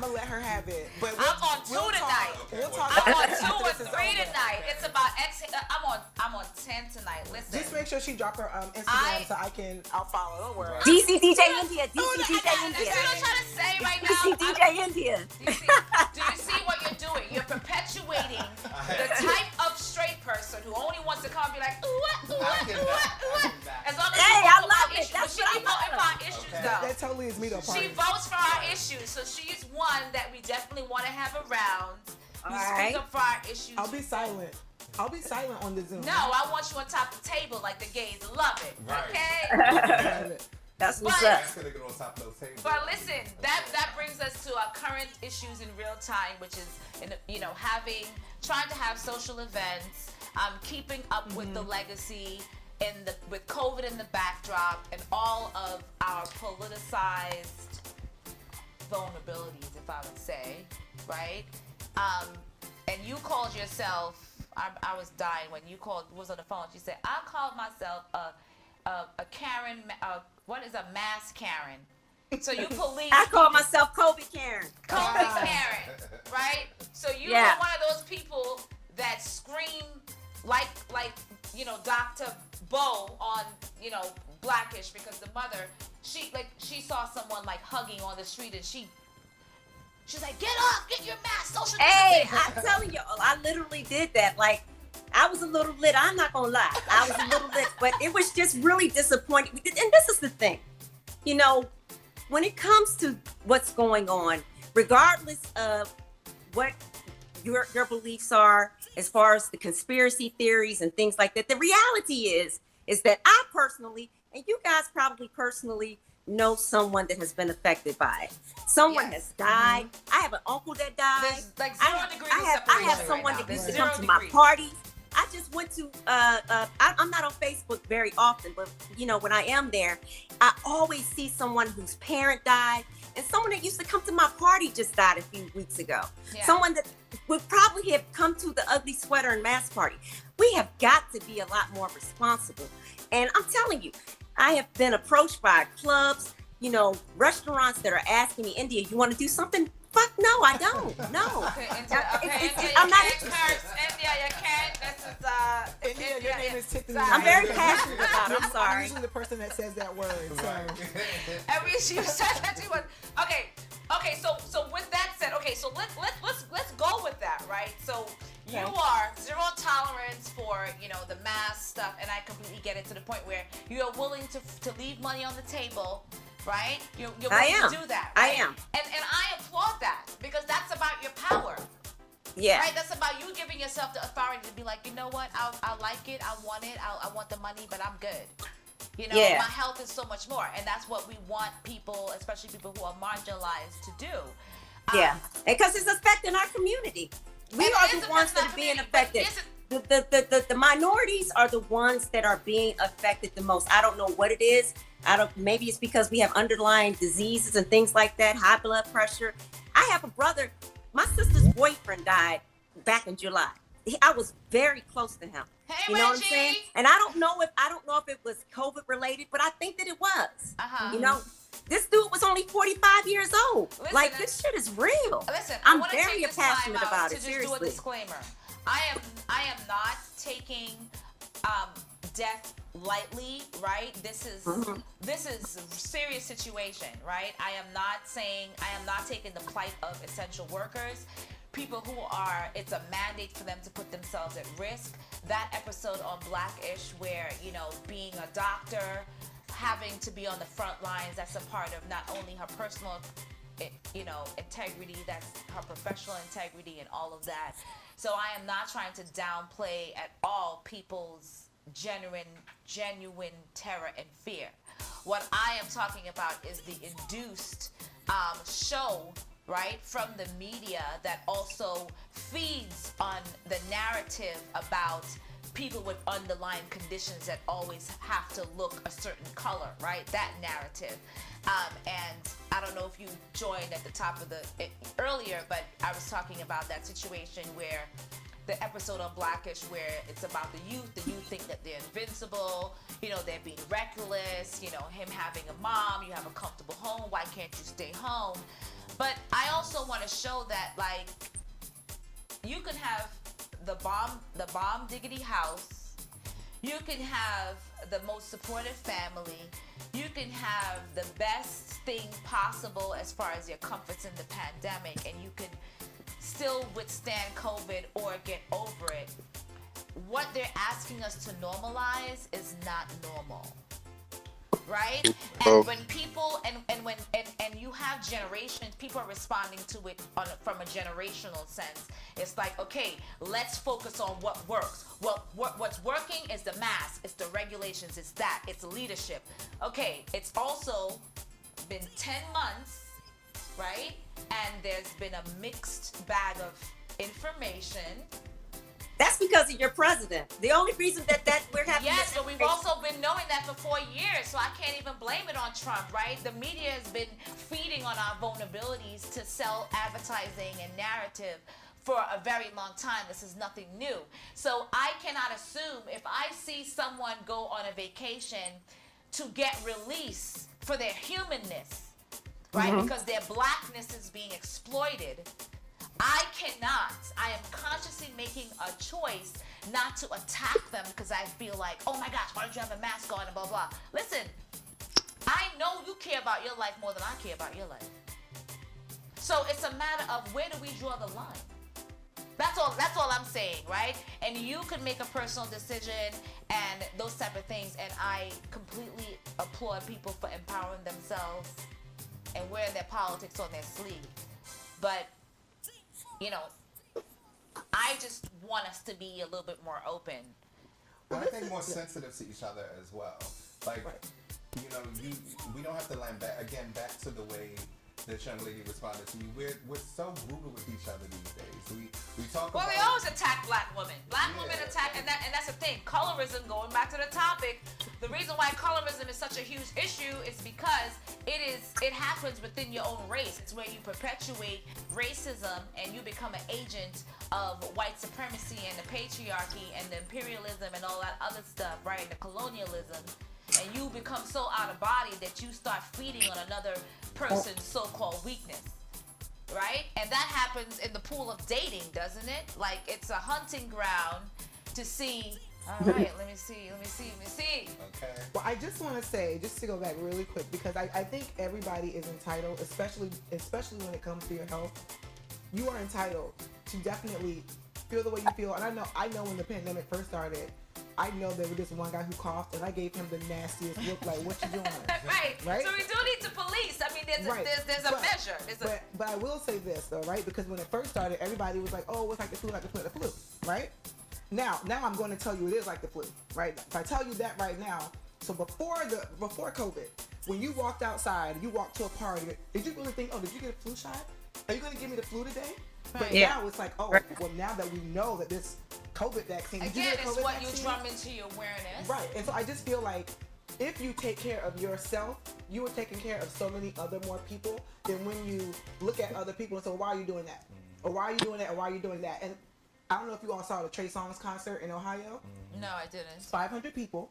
gonna let her have it. But I'm on two tonight. We'll talk I'm on about 2 this and is 3 over. tonight. It's about I'm on 10 tonight. Listen. Just make sure she drop her Instagram so I'll follow. Don't worry. DC DJ India. DC DJ That's India. what I'm trying to say right now. DC DJ India. Do you see what you're doing? You're perpetuating the type of straight person who only wants to come and be like, ooh, what, ooh, what, ooh, what, ooh, what. As long as Hey, she I votes for love our it. issues. That's She what I be voting for love. our issues, That though. totally is me though. She votes for our issues, so she's one that we definitely want to have around. Who speaks up for our issues. I'll be silent. I'll be silent on the Zoom. No, I want you on top of the table like the gays love it. Right. Okay? That's what's But- up. That's gonna get on top of those tables. But listen, that brings us to our current issues in real time, which is trying to have social events, keeping up with the legacy, with COVID in the backdrop, and all of our politicized vulnerabilities, if I would say, right? And you called yourself. I was dying when you was on the phone. She said, "I called myself a Karen. What is a mass Karen?" So you police. I call myself Kobe Karen. COVID Karen, right? So you Yeah. are one of those people that scream like Dr. Bo on Blackish, because the mother she saw someone like hugging on the street and she's like, get up, get your mask, social Hey, distancing. I'm telling you, I literally did that. Like, I was a little lit. I'm not gonna lie. I was a little lit, but it was just really disappointing. And this is the thing, when it comes to what's going on, regardless of what your beliefs are, as far as the conspiracy theories and things like that, the reality is that I personally, and you guys probably personally, know someone that has been affected by it. Someone has died. I have an uncle that died. There's like 0 degrees of I have separation someone right that now. used to There's come 0 to my degrees. parties. I just went to I'm not on Facebook very often, but when I am there, I always see someone whose parent died, and someone that used to come to my party just died a few weeks ago. Yeah. Someone that would probably have come to the ugly sweater and mask party. We have got to be a lot more responsible. And I'm telling you, I have been approached by clubs, restaurants that are asking me, India, you want to do something? Fuck no, I don't. No. Okay, India, I'm not you can't interested. curse. India, you can't. This is India, your name is Tiffany. I'm very passionate about it. I'm I'm sorry. usually the person that says that word. So. Every she said that to us. Okay. So with that said, so let's go with that, right? So you are 0 tolerance for the mask stuff, and I completely get it to the point where you are willing to leave money on the table, right? You're willing to do that. I Right? am. And I applaud that, because that's about your power. Yeah. Right, that's about you giving yourself the authority to be like, you know what, I like it, I want it, I want the money, but I'm good. Yeah. My health is so much more, and that's what we want people, especially people who are marginalized, to do. Yeah, because it's affecting our community. We And are it is the ones that are affecting being our community, affected. The minorities are the ones that are being affected the most. I don't know what it is. Maybe it's because we have underlying diseases and things like that, high blood pressure. I have a brother. My sister's boyfriend died back in July. I was very close to him. Hey, you know what I'm Reggie. saying? And I don't know if it was COVID related, but I think that it was. This dude was only 45 years old. Listen, like, this shit is real. Listen, I'm I wanna very take this passionate time out about to it. just Seriously. do a disclaimer. I am not taking death lightly, right? This is a serious situation, right? I am not taking the plight of essential workers, people who it's a mandate for them to put themselves at risk. That episode on Blackish where, being a doctor, having to be on the front lines, that's a part of not only her personal integrity. That's her professional integrity and all of that. So I am not trying to downplay at all people's genuine terror and fear. What I am talking about is the induced show, right, from the media that also feeds on the narrative about people with underlying conditions that always have to look a certain color, right? That narrative. And I don't know if you joined at the top of earlier, but I was talking about that situation where the episode on Blackish where it's about the youth think that they're invincible, they're being reckless, him having a mom, you have a comfortable home, why can't you stay home? But I also want to show that, like, you can have the bomb diggity house, you can have the most supportive family, you can have the best thing possible as far as your comforts in the pandemic, and you can still withstand COVID or get over it. What they're asking us to normalize is not normal, right? And when people and you have generations, people are responding to it from a generational sense. It's like, okay, let's focus on what works. Well, what's working is the mask, it's the regulations, it's leadership. Okay, it's also been 10 months, right? And there's been a mixed bag of information. That's because of your president. The only reason that we're having yes, but we've also been knowing that for 4 years, so I can't even blame it on Trump, right? The media has been feeding on our vulnerabilities to sell advertising and narrative for a very long time. This is nothing new. So I cannot assume if I see someone go on a vacation to get release for their humanness, right? Because their blackness is being exploited. I am consciously making a choice not to attack them because I feel like, oh my gosh, why don't you have a mask on and blah, blah. Listen, I know you care about your life more than I care about your life. So it's a matter of where do we draw the line? That's all I'm saying, right? And you can make a personal decision and those type of things, and I completely applaud people for empowering themselves and wearing their politics on their sleeve. But I just want us to be a little bit more open. I think more sensitive to each other as well. Like, we don't have to line back to the way this young lady responded to you. We're so brutal with each other these days. We talk about. Well, we always attack black women. Black women attack, and that's the thing. Colorism, going back to the topic, the reason why colorism is such a huge issue is because it happens within your own race. It's where you perpetuate racism and you become an agent of white supremacy and the patriarchy and the imperialism and all that other stuff, right? And the colonialism. And you become so out of body that you start feeding on another person's so-called weakness, right? And that happens in the pool of dating, doesn't it? Like, it's a hunting ground to see, all right, let me see. Okay. Well, I just want to say, just to go back really quick, because I think everybody is entitled, especially when it comes to your health, you are entitled to definitely feel the way you feel. And I know when the pandemic first started, I know there was this one guy who coughed, and I gave him the nastiest look, like, what you doing? Right. So we do need to police. I mean, there's a measure. But I will say this, though, right? Because when it first started, everybody was like, oh, it's like the flu, right? Now I'm going to tell you it is like the flu, right? If I tell you that right now, so before COVID, when you walked outside, you walked to a party, did you really think, oh, did you get a flu shot? Are you going to give me the flu today? Right. But now it's like, well, now that we know that this COVID vaccine, again, it's what you drum into your awareness. Right. And so I just feel like if you take care of yourself, you are taking care of so many other more people than when you look at other people and say, why are you doing that? Or why are you doing that? Or why are you doing that? And I don't know if you all saw the Trey Songz concert in Ohio. No, I didn't. 500 people.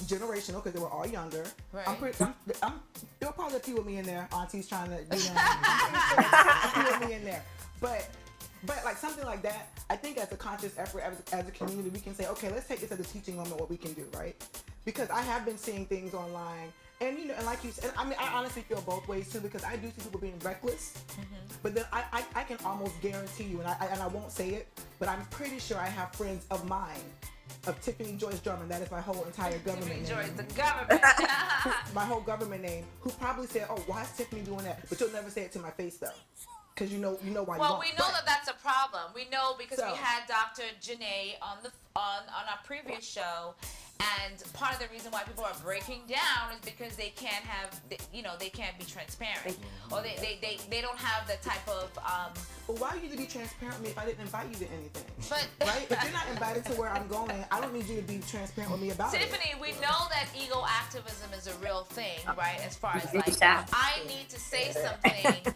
Generational, because they were all younger. Right. There were probably a few of me in there. Auntie's trying to, a few of me in there. But like something like that, I think as a conscious effort, as a community, we can say, okay, let's take this as a teaching moment, what we can do, right? because I have been seeing things online, and you know, and like you said, I mean, I honestly feel both ways too, because I do see people being reckless, but then I can almost guarantee you, and I won't say it, but I'm pretty sure I have friends of mine, of Tiffany Joyce Drummond, that is my whole entire government name. Joyce, the government. My whole government name, who probably said, "Oh, why is Tiffany doing that?" But you'll never say it to my face though, because you know why. Well, you we won't. know that that's a problem. We know because So- we had Dr. Janae on our previous show, and part of the reason why people are breaking down is because they can't they can't be transparent, or they don't have the type of. But why you need to be transparent with me if I didn't invite you to anything? But Right? If you're not invited to where I'm going, I don't need you to be transparent with me about it. Tiffany, we know that ego activism is a real thing, right? As far as like, Exactly. I need to say something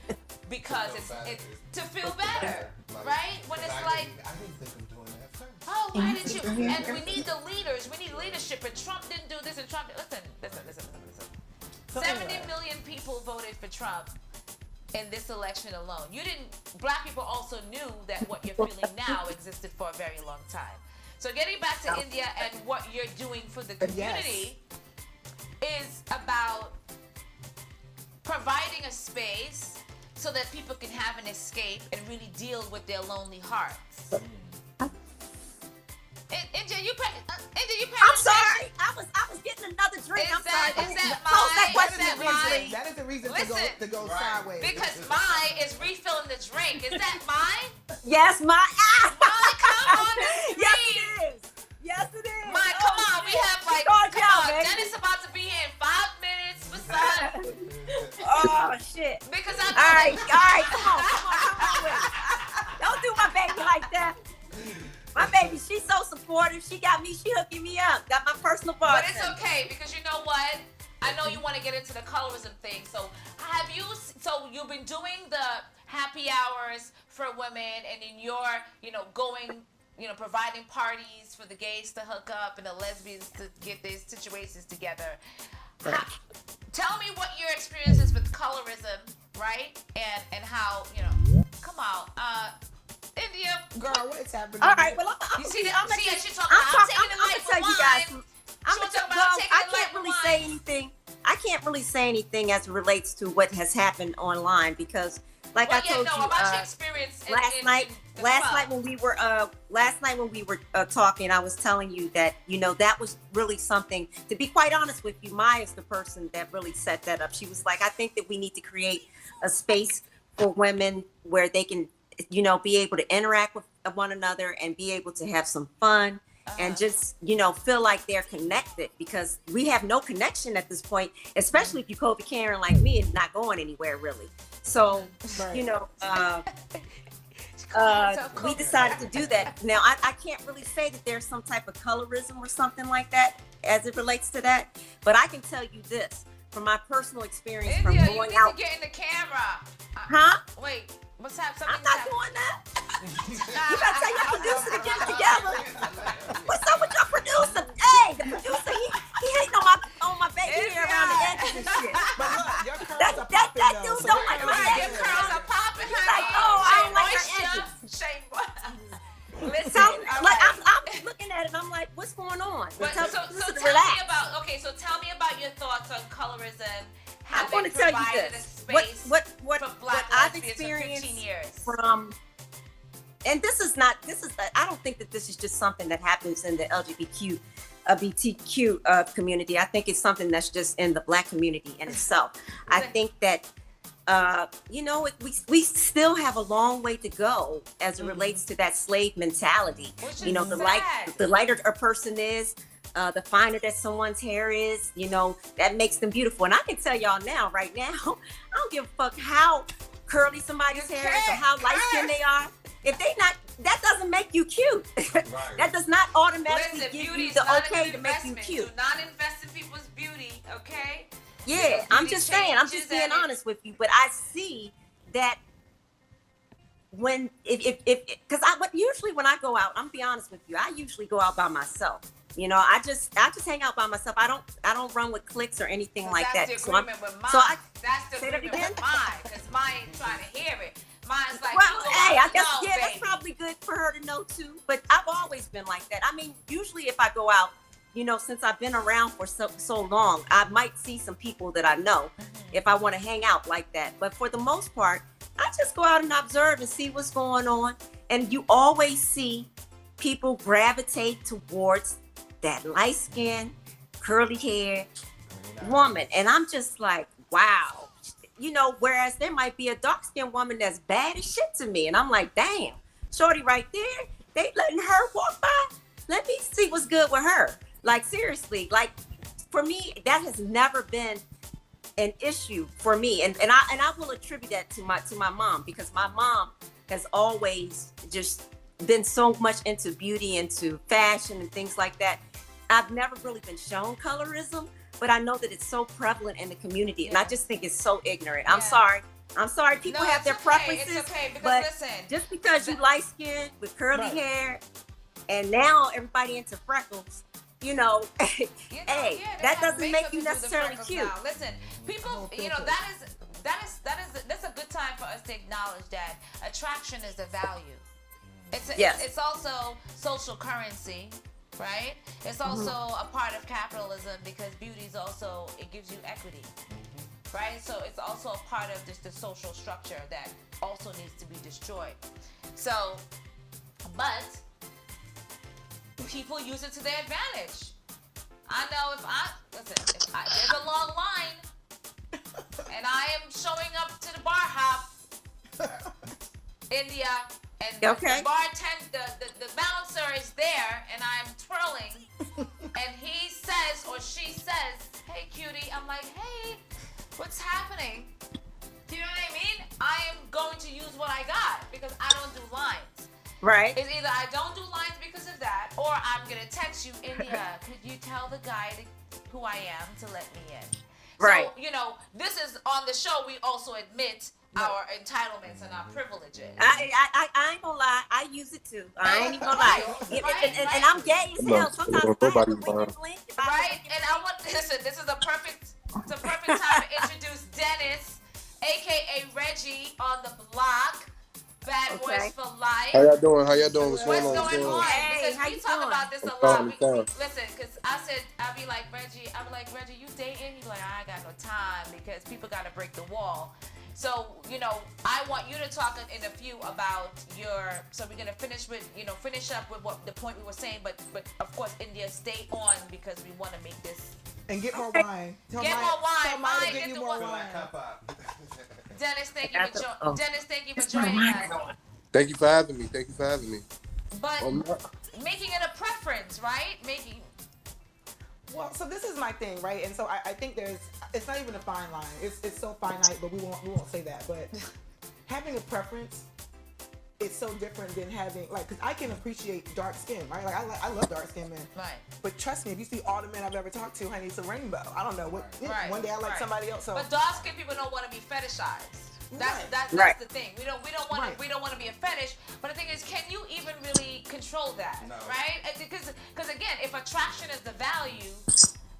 because it's to feel better, right? When it's like, I didn't think of doing that first. oh, why didn't you? And we need the leaders. We need leadership. And Trump didn't do this. And Trump, listen. So 70 anyway. million people voted for Trump in this election alone. Black people also knew that what you're feeling now existed for a very long time. So getting back to India and what you're doing for the community is about providing a space so that people can have an escape and really deal with their lonely hearts. India, you pay I'm sorry. I was getting another drink. I'm sorry. Pose that question again, That is a reason Listen, to go sideways. because Mai is refilling the drink. Is that Mai? Yes, my Mai, come on the screen. Yes, it is. Yes, it is. Mai, come on. We have like, Start come down, on. baby. Dennis about to be here in 5 minutes. What's up? Oh shit. Because All right, come on with it. Don't do my baby like that. My baby, she's so supportive. She hooking me up. Got my personal bar. But it's okay because you know what? I know you want to get into the colorism thing. So you've been doing the happy hours for women, and in your, providing parties for the gays to hook up and the lesbians to get these situations together. Tell me what your experience is with colorism, right? And how, come on. India, girl, what is happening? All right, well, I'm you see that? I'm See gonna how she talking about I'm taking the life for wine. I can't really say anything as it relates to what has happened online because, like I told you, about your experience last night when we were talking, I was telling you that that was really something. To be quite honest with you, Maya's the person that really set that up. She was like, I think that we need to create a space for women where they can, be able to interact with one another and be able to have some fun. And just, feel like they're connected because we have no connection at this point, especially if you Kobe Karen like me and not going anywhere really. So, we decided to do that. Now, I can't really say that there's some type of colorism or something like that as it relates to that, but I can tell you this from my personal experience India, from going you need out. to get in the camera. Huh? Wait, what's happening? I'm not doing that. You better tell your producer to get it together. What's up with your producer? Hey, the producer, he hating on my baby hair around the edges and shit. But look, your curls That are popping, dude though, don't like my Your edges. curls are popping, honey. like, oh, I don't like her edges. Listen, So, like, I'm looking at it and I'm like, what's going on? But Tell so the producer to tell relax. me tell me about your thoughts on colorism. I'm going to tell you this. What for Black I've lesbians experienced for 15 years. from, and I don't think that this is just something that happens in the LGBTQ community. I think it's something that's just in the Black community in itself. I think that, we still have a long way to go as it relates to that slave mentality. Which You know, is the sad. lighter a person is, the finer that someone's hair is, that makes them beautiful. And I can tell y'all right now, I don't give a fuck how curly somebody's hair is or how light skinned they are. If they not, that doesn't make you cute. That does not automatically Listen, give beauty you is the not a okay good to make you investment. cute. Do not invest in people's beauty, okay? Yeah, I'm just saying. I'm just being honest with you. But I see that when because usually when I go out, I'm gonna be honest with you. I usually go out by myself. I just hang out by myself. I don't run with cliques or anything like that. That's the agreement with mine. That's the say that agreement with again? mine, because mine ain't trying to hear it. Mine's like, well, you go hey, out I guess alone, that's baby. probably good for her to know too. But I've always been like that. I mean, usually if I go out, you know, since I've been around for so long, I might see some people that I know if I want to hang out like that. But for the most part, I just go out and observe and see what's going on. And you always see people gravitate towards that light skin, curly hair woman. And I'm just like, wow. You know, whereas there might be a dark skinned woman that's bad as shit to me. And I'm like, damn, shorty right there, they letting her walk by. Let me see what's good with her. Like, seriously, like, for me, that has never been an issue for me. And I will attribute that to my mom, because my mom has always just been so much into beauty, into fashion and things like that. I've never really been shown colorism, but I know that it's so prevalent in the community. And I just think it's so ignorant. I'm sorry. People have their preferences. It's okay, because but listen, just because you light skinned with curly hair, and now everybody into freckles, you know, hey, that doesn't make you necessarily cute. Now. Listen, people, you know, that's a good time for us to acknowledge that attraction is a value. It's also social currency, right? It's also a part of capitalism, because beauty is also, it gives you equity, right? So it's also a part of just the social structure that also needs to be destroyed. So, but people use it to their advantage. I know if there's a long line and I am showing up to the bar hop, India, and the bartender, the bouncer is there, and I'm twirling, and he says or she says, "Hey, cutie," I'm like, "Hey, what's happening?" Do you know what I mean? I am going to use what I got, because I don't do lines. Right. It's either I don't do lines because of that, or I'm gonna text you, India, could you tell the guy who I am to let me in? Right. So, you know, this is on the show, we also admit our entitlements and our privileges. I ain't gonna lie, I use it too. I ain't even gonna lie. And I'm gay as hell. Sometimes I have to blink. Right? And I want, listen, this is a perfect time to introduce Dennis, aka Reggie on the block. Bad Boys for Life. How y'all doing? What's going on? Hey, because we talk about this a lot. Listen, because I'll be like, Reggie, you dating? He's like, I ain't got no time, because people got to break the wall. So, you know, I want you to talk in a few about so we're going to finish up with what the point we were saying, but of course, India, stay on, because we want to make this. And get more wine. Get more wine. Get you more wine. Dennis, thank you for joining us. Thank you for having me. But making it a preference, right? Well, so this is my thing, right? And so I think it's not even a fine line. It's so finite, but we won't say that. But having a preference is so different than having, like, because I can appreciate dark skin, right? Like I love dark skin men. Right. But trust me, if you see all the men I've ever talked to, honey, it's a rainbow. I don't know what. Right. One day I like somebody else. So. But dark skin people don't want to be fetishized. That's the thing. We don't want to be a fetish. But the thing is, can you even really control that? No. Right? Because again, if attraction is the value,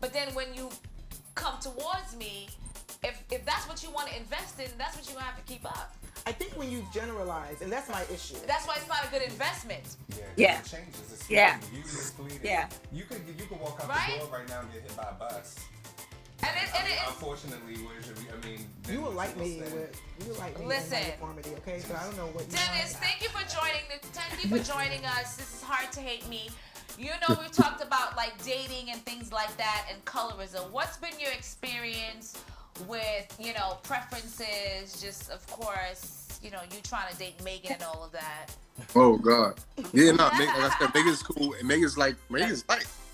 but then when you come towards me, if that's what you want to invest in, that's what you have to keep up. I think when you generalize, and that's my issue. That's why it's not a good investment. Yeah. It changes. It's yeah. Beauty is fleeting. Yeah. You could walk out the door right now and get hit by a bus. Unfortunately, you will like me listen, in deformity, okay? So I don't know what you Dennis, thank you for joining us. This is Hard to Hate Me. You know, we've talked about like dating and things like that, and colorism. What's been your experience with, you know, preferences? Just of course, you know, you trying to date Megan and all of that. Oh God, yeah, no, like I said, Megan's cool, and Megan's light.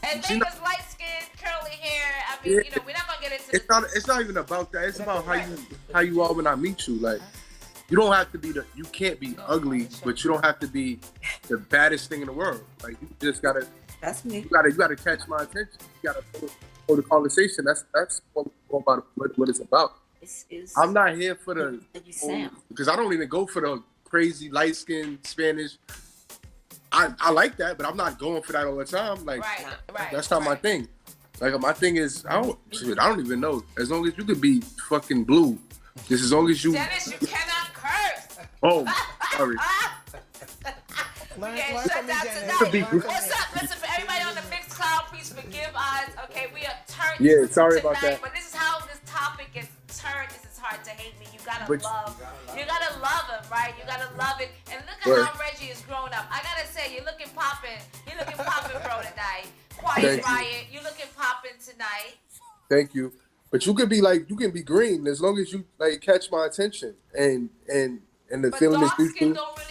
And Megan's light skin, curly hair. I mean, you know, we're not gonna get into. It's not even about that. It's about how you are when I meet you. Like, you don't have to be you can't be ugly, but you don't have to be the baddest thing in the world. Like, you just gotta. That's me. You gotta catch my attention. You gotta hold the conversation. That's what it's about. I'm not here for because I don't even go for the crazy light skin Spanish. I like that, but I'm not going for that all the time. Like, that's not my thing. Like, my thing is, I don't even know. As long as you could be fucking blue, just as long as you. Dennis, you cannot curse. Oh, sorry. Learn What's up? Listen, for everybody on the Mixcloud please forgive us. Okay, we are turned. Yeah, sorry tonight, about that. But this is how this topic is turned. This is hard to hate me. You gotta love him, right? You gotta love it. And look at how Reggie is grown up. I gotta say, you're looking poppin'. You're looking poppin', bro, tonight. Quiet Riot. You're looking poppin' tonight. Thank you. But you can be green as long as you like catch my attention and the feeling is dark skin don't really,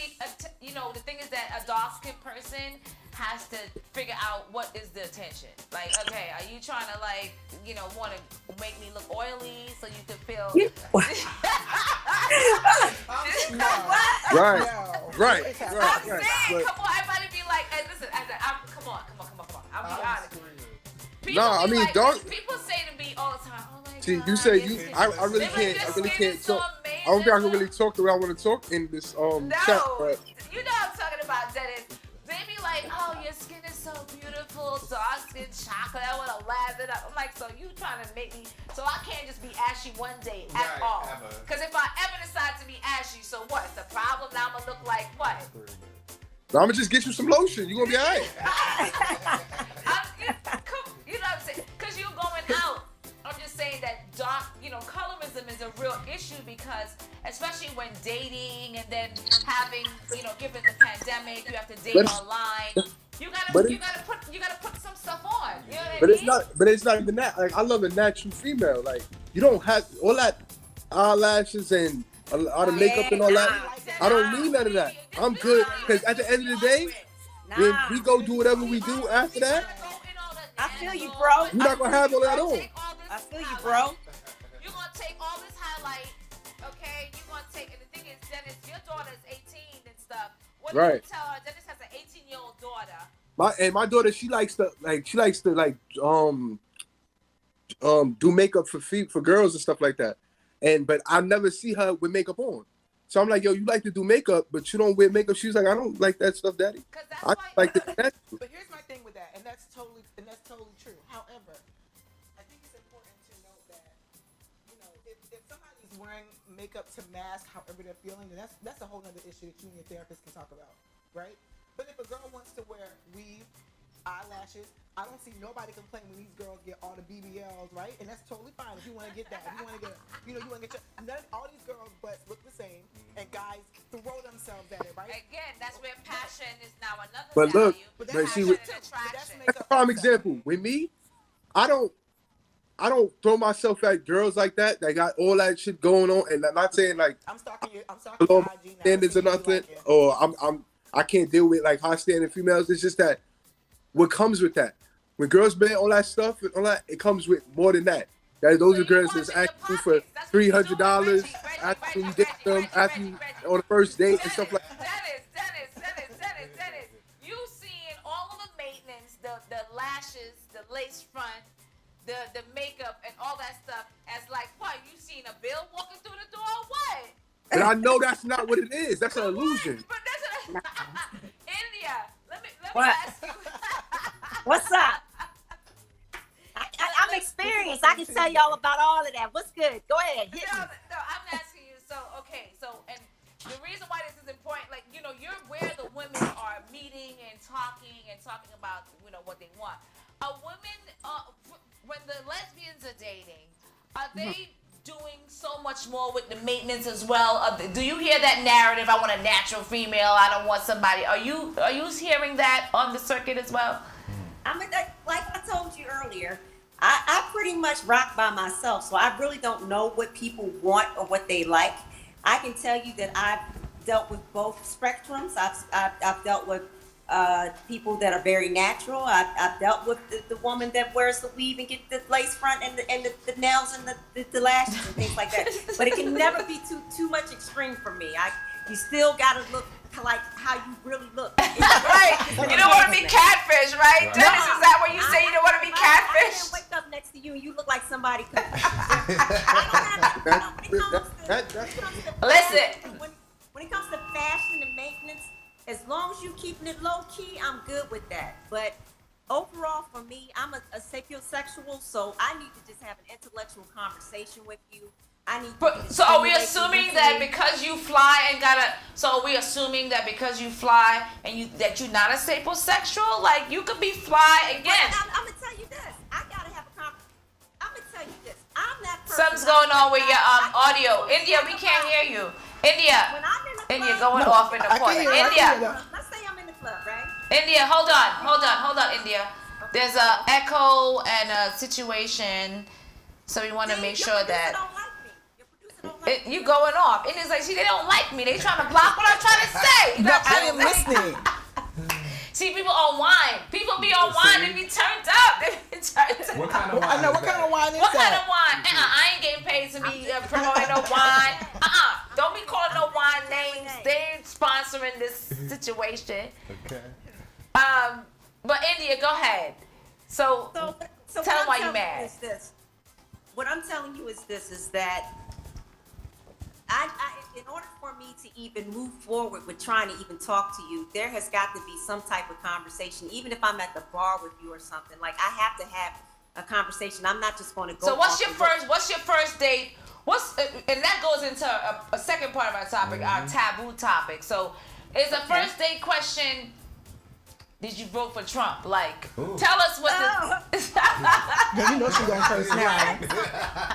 the thing is that a dark skin person has to figure out what is the attention. Like, okay, are you trying to want to make me look oily so you can feel? Right. I'm saying, come on, everybody be like, hey, listen, come on. I'll be honest. People say to me all the time, oh my God. You say I really can't talk. I don't think I can really talk the way I want to talk in this chat. But you know what I'm talking about, Dennis. They be like, oh, your skin is so beautiful, dark skin, chocolate, I want to laugh it up. I'm like, so you trying to make me, so I can't just be ashy one day at all. Because if I ever decide to be ashy, so what? The problem now I'm going to look like what? I'm going to just get you some lotion. You're going to be all right. You know what I'm saying? Because you're going out. I'm just saying that colorism is a real issue because, especially when dating and then having, given the pandemic, you have to date online. You gotta put some stuff on. You know what I mean? But it's not even that. Like, I love a natural female. Like, you don't have all that eyelashes and all the makeup and all that. I don't need none of that. I'm good because at the end of the day, when we go do whatever we do after that, I feel you, bro. You're not gonna have all that on. I feel you, bro. You're gonna take all this highlight, okay? You're gonna take, and the thing is, Dennis, your daughter's 18 and stuff. What do you tell her? Dennis has an 18-year-old daughter. My daughter, she likes to do makeup for girls and stuff like that. But I never see her with makeup on. So I'm like, yo, you like to do makeup, but you don't wear makeup. She's like, I don't like that stuff, Daddy. I like the natural. But here's my thing with that, and that's totally true. However, I think it's important to note that, if somebody's wearing makeup to mask however they're feeling, then that's a whole other issue that you and your therapist can talk about, right? But if a girl wants to wear weave, eyelashes, I don't see nobody complain when these girls get all the BBLs, right? And that's totally fine if you want to get that. If you want to get, you want to get all these girls' butts look the same, and guys throw themselves at it, right? Again, that's where passion is now another But value. Look, that's a prime example. With me, I don't throw myself at girls like that. They got all that shit going on, and I'm not saying like I'm stalking your IG now. Standards or nothing, or I can't deal with like high standing females. It's just that what comes with that. When girls ban all that stuff and all that, it comes with more than that. Those are girls that's asking for $300 after you date them, after you on the first date and stuff like that. Dennis, you seeing all of the maintenance, the lashes, the lace front, the makeup and all that stuff as like what? You seen a bill walking through the door or what? And I know that's not what it is. That's an illusion. But India, let me ask you. What's up? I'm experienced. I can tell y'all about all of that. What's good? Go ahead. Hit me. No, I'm asking you. And the reason why this is important, like, you're where the women are meeting and talking about, what they want. A woman, when the lesbians are dating, are they doing so much more with the maintenance as well? Do you hear that narrative? I want a natural female. I don't want somebody. Are you hearing that on the circuit as well? I mean, like I told you earlier, I pretty much rock by myself, so I really don't know what people want or what they like. I can tell you that I've dealt with both spectrums. I've dealt with people that are very natural. I've dealt with the woman that wears the weave and get the lace front and the nails and the lashes and things like that. But it can never be too much extreme for me. You still gotta look like how you really look. Right. You don't want to be catfish, right? Dennis, is that what you say? You don't want to be catfish? I can't wake up next to you and you look like somebody. Listen. When it comes to fashion and maintenance, as long as you keeping it low key, I'm good with that. But overall, for me, I'm a sapiosexual, so I need to just have an intellectual conversation with you. So are we assuming that because you fly and that you're not a sapiosexual? Like, you could be fly again. I'm gonna Something's going on with your audio. India, we can't hear you. India. When I'm in the club, India going off in the corner. India. Let's say I'm in the club, right? India, hold on, India. There's a echo and a situation, so we want to make sure that you going off. India's like, see, they don't like me. They trying to block what I'm trying to say. No, I am listening. See, people on wine. People be on wine. They be turned up. What kind of wine? I know what kind of wine is What kind that? of wine? I ain't getting paid to be promoting no wine. Don't be calling no wine names. They ain't sponsoring this situation. Okay. But India, go ahead. So tell them why you mad. What I'm telling you is this: is that in order for me to even move forward with trying to even talk to you, there has got to be some type of conversation. Even if I'm at the bar with you or something, like I have to have a conversation. I'm not just going to go. So what's your first date? And that goes into a second part of our topic, our taboo topic. So, is the first date question? Did you vote for Trump? Like, tell us what the. You know she's going first now.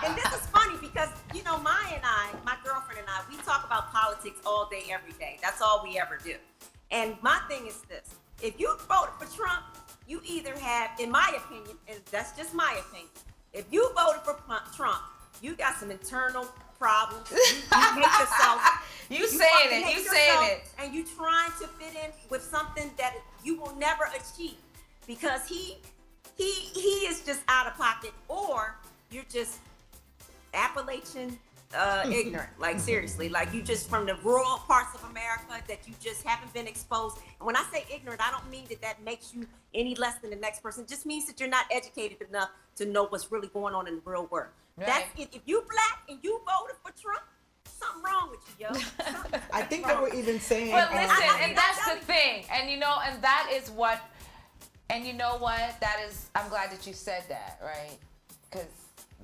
And this is funny because, you know, my girlfriend and I, we talk about politics all day, every day. That's all we ever do. And my thing is this. If you voted for Trump, you either have, in my opinion, and that's just my opinion, if you voted for Trump, you got some internal problems. You hate yourself. You saying it. And you trying to fit in with something that you will never achieve because he is just out of pocket, or you're just Appalachian ignorant. Like seriously, like you just from the rural parts of America that you just haven't been exposed. And when I say ignorant, I don't mean that makes you any less than the next person. It just means that you're not educated enough to know what's really going on in the real world. Right. That's it. If you black and you voted for Trump, something wrong with you, yo. I think they were even saying. But listen, and that's the thing, and you know, and that is what, and you know what, that is. I'm glad that you said that, right? Because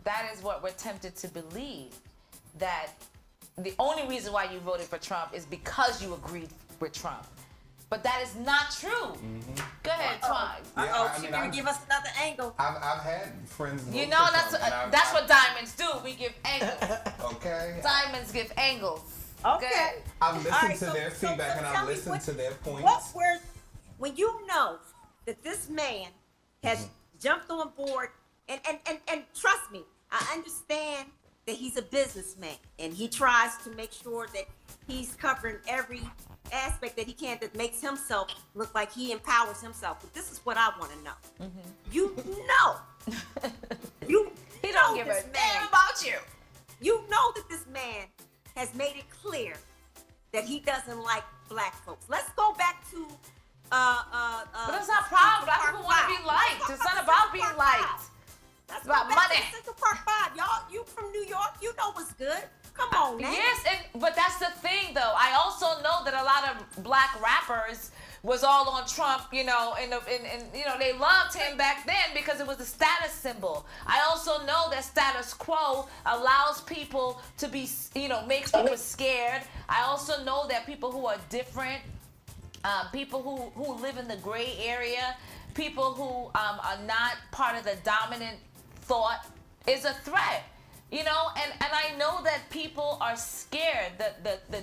that is what we're tempted to believe, that the only reason why you voted for Trump is because you agreed with Trump. But that is not true. Mm-hmm. Go ahead, Twan. She's gonna give us another angle. I've had friends. You know, that's what diamonds do. We give angles. Okay. Diamonds give angles. Okay. I've listened to their feedback and I've listened to their points. When you know that this man has jumped on board, and trust me, I understand that he's a businessman and he tries to make sure that he's covering every aspect that he can that makes himself look like he empowers himself. But this is what I want to know. Mm-hmm. You he don't give a damn about you. You know that this man has made it clear that he doesn't like black folks. Let's go back to but that's not problem. Black people want to be liked. It's not about being liked. That's about money. Central Park 5. Y'all, you from New York, you know what's good. Come on, man. Yes, but that's the thing, though. I also know that a lot of black rappers was all on Trump, you know, and you know, they loved him back then because it was a status symbol. I also know that status quo allows people to be, you know, makes people scared. I also know that people who are different, people who live in the gray area, people who are not part of the dominant thought is a threat. You know, and I know that people are scared. The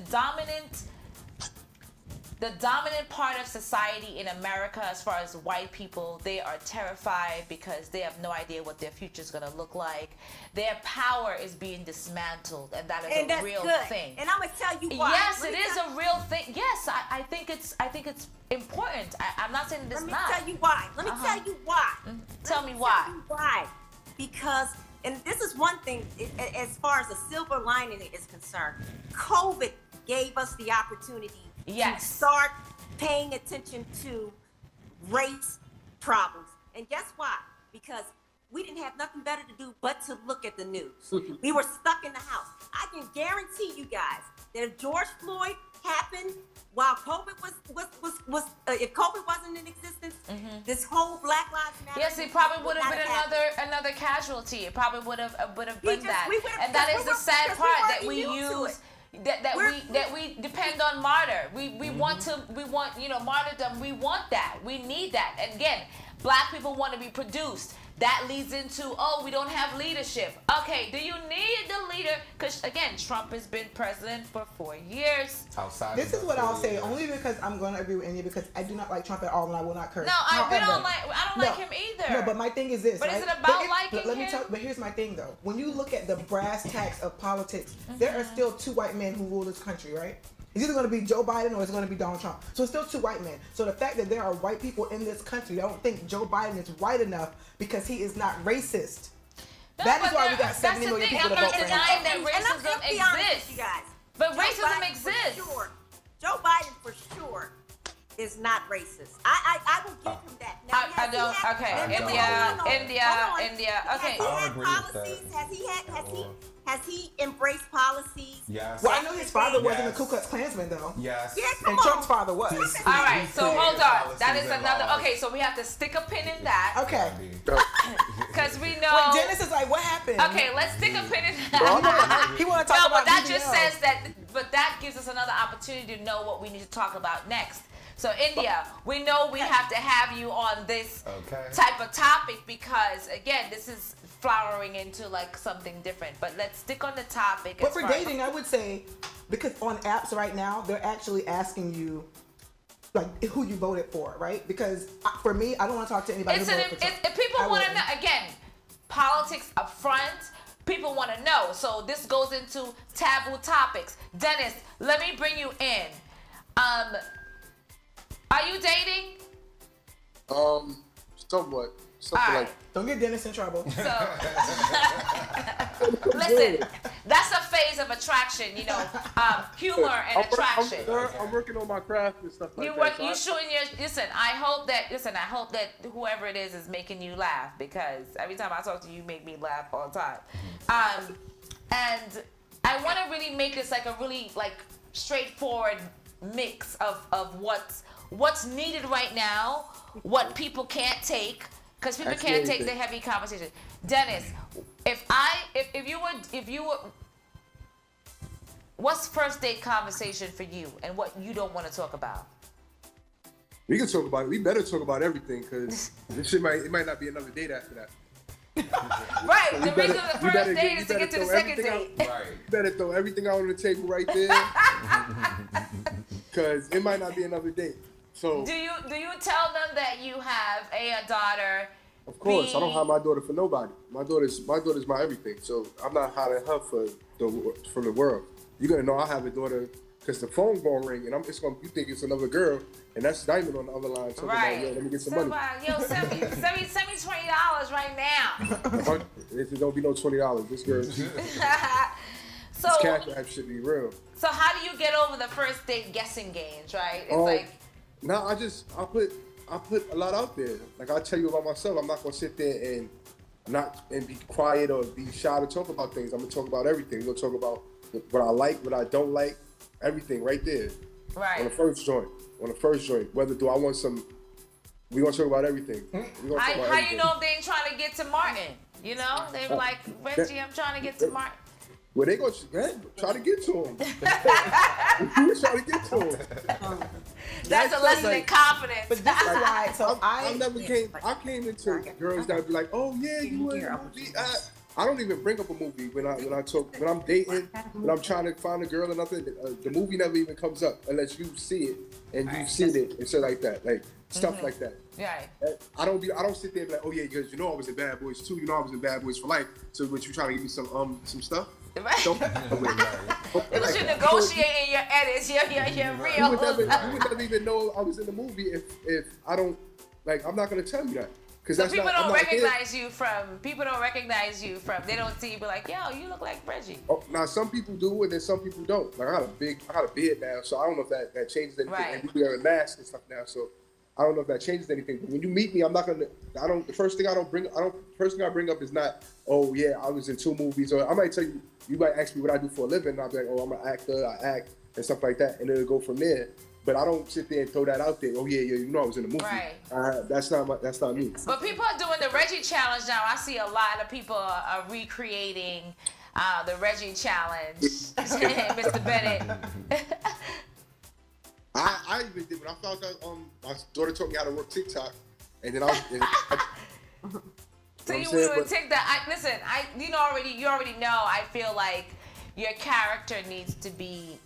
dominant part of society in America, as far as white people, they are terrified because they have no idea what their future is going to look like. Their power is being dismantled, and that is a real thing. And I'm gonna tell you why. Yes, it is a real thing. Yes, I think it's important. I'm not saying it's not. Let me tell you why. Let me tell you why. Tell me why. Why? Because. And this is one thing, as far as the silver lining is concerned, COVID gave us the opportunity to start paying attention to race problems. And guess why? Because we didn't have nothing better to do but to look at the news. We were stuck in the house. I can guarantee you guys that if George Floyd happened while COVID was if COVID wasn't in existence, this whole Black Lives Matter. Yes, it probably would have been another casualty. It probably would have been that. And that is the sad part that we use. That we depend on martyr. We want you know, martyrdom. We want that. We need that. And again, black people want to be produced. that leads into, oh, we don't have leadership. Okay, do you need the leader? Because again, Trump has been president for 4 years. This is what I'll say, only because I'm going to agree with India, because I do not like Trump at all, and I will not curse. No, I don't like him either. No, but my thing is this. But right? is it about liking let him? me tell. But here's my thing, though. When you look at the brass tacks of politics, there are still 2 white men who rule this country, right? It's either going to be Joe Biden or it's going to be Donald Trump. So it's still 2 white men. So the fact that there are white people in this country, I don't think Joe Biden is white enough because he is not racist. No, that is why we got 70 million people to vote for him. That racism exists. You guys. But racism exists. Sure. Joe Biden for sure is not racist. I will give him that. Now, I don't. Okay, India. Okay. Has he embraced policies? Yes. Well, I know his father wasn't a Ku Klux Klansman, though. Yes. Yeah, and Trump's father was. All right, so hold on. That is another. Okay, so we have to stick a pin in that. Okay. Because we know. Wait, Dennis is like, what happened? Okay, let's stick a pin in that. He want to talk about but that BBL. just says that. But that gives us another opportunity to know what we need to talk about next. So India, we know we have to have you on this type of topic because again, this is flowering into like something different. But let's stick on the topic. But for dating, I would say, because on apps right now, they're actually asking you like who you voted for, right? Because for me, I don't want to talk to anybody who voted for Trump. If people want to know, again, politics up front, people want to know. So this goes into taboo topics. Dennis, let me bring you in. Are you dating? Somewhat. All right. Don't get Dennis in trouble. So, listen, that's a phase of attraction, you know, humor and attraction. I'm working on my craft and stuff like that. You showing your, listen, I hope that whoever it is making you laugh because every time I talk to you, you make me laugh all the time. And I want to really make this like a really like straightforward mix of what's needed right now, what people can't take, because people can't take the heavy conversation. Dennis, if you were, what's first date conversation for you, and what you don't want to talk about? We can talk about it. We better talk about everything, because this shit might not be another date after that. Right. The reason of the first date is to get to the second date. Right. You better throw everything out on the table right there, because it might not be another date. So do you tell them that you have a daughter? Of course, I don't hide my daughter for nobody. My daughter's my everything. So I'm not hiding her from the world. You're gonna know I have a daughter because the phone gonna ring and you think it's another girl, and that's Diamond on the other line. So right. Yo, let me get some money. Yo, send me $20 right now. There's gonna be no $20. This girl, so this cash app should be real. So how do you get over the first date guessing games, right? It's like. No, I put a lot out there. Like I tell you about myself, I'm not gonna sit there and be quiet or be shy to talk about things. I'm gonna talk about everything. We're gonna talk about what I like, what I don't like, everything right there. Right. On the first joint. Whether do I want some? We gonna talk about everything. How you know if they ain't trying to get to Martin? You know, they be like, Reggie, I'm trying to get to Martin. Well, they gonna try to get to him. You try to get to him. That's a lesson in confidence. But this is why. So I came into girls that would be like, oh yeah, you were in a movie. I don't even bring up a movie when I'm dating, when I'm trying to find a girl or nothing. The movie never even comes up unless you see it and you've seen it and shit like that, like stuff like that. Right. I don't sit there and be like, oh yeah, because I was in Bad Boys 2, I was in Bad Boys for Life. So what you trying to give me some stuff? Right. Because you're negotiating your edits, your real. You would never even know I was in the movie if I don't, like, I'm not gonna tell you that. So people don't recognize you from, they don't see you be like, yo, you look like Reggie. Oh, now some people do and then some people don't. Like I got a beard now, so I don't know if that changes anything. Right. And we wear a mask and stuff now, so I don't know if that changes anything. But when you meet me, the first thing I bring up is not, oh yeah, I was in 2 movies, or I might tell you, you might ask me what I do for a living, and I'll be like, oh, I'm an actor, I act, and stuff like that, and it'll go from there. But I don't sit there and throw that out there. Oh yeah, I was in a movie. Right. That's not me. But people are doing the Reggie challenge now. I see a lot of people are recreating the Reggie challenge. Mr. Bennett. I even did when I found out. My daughter taught me how to work TikTok, and then So you would take that. Listen, you already know. I feel like your character needs to be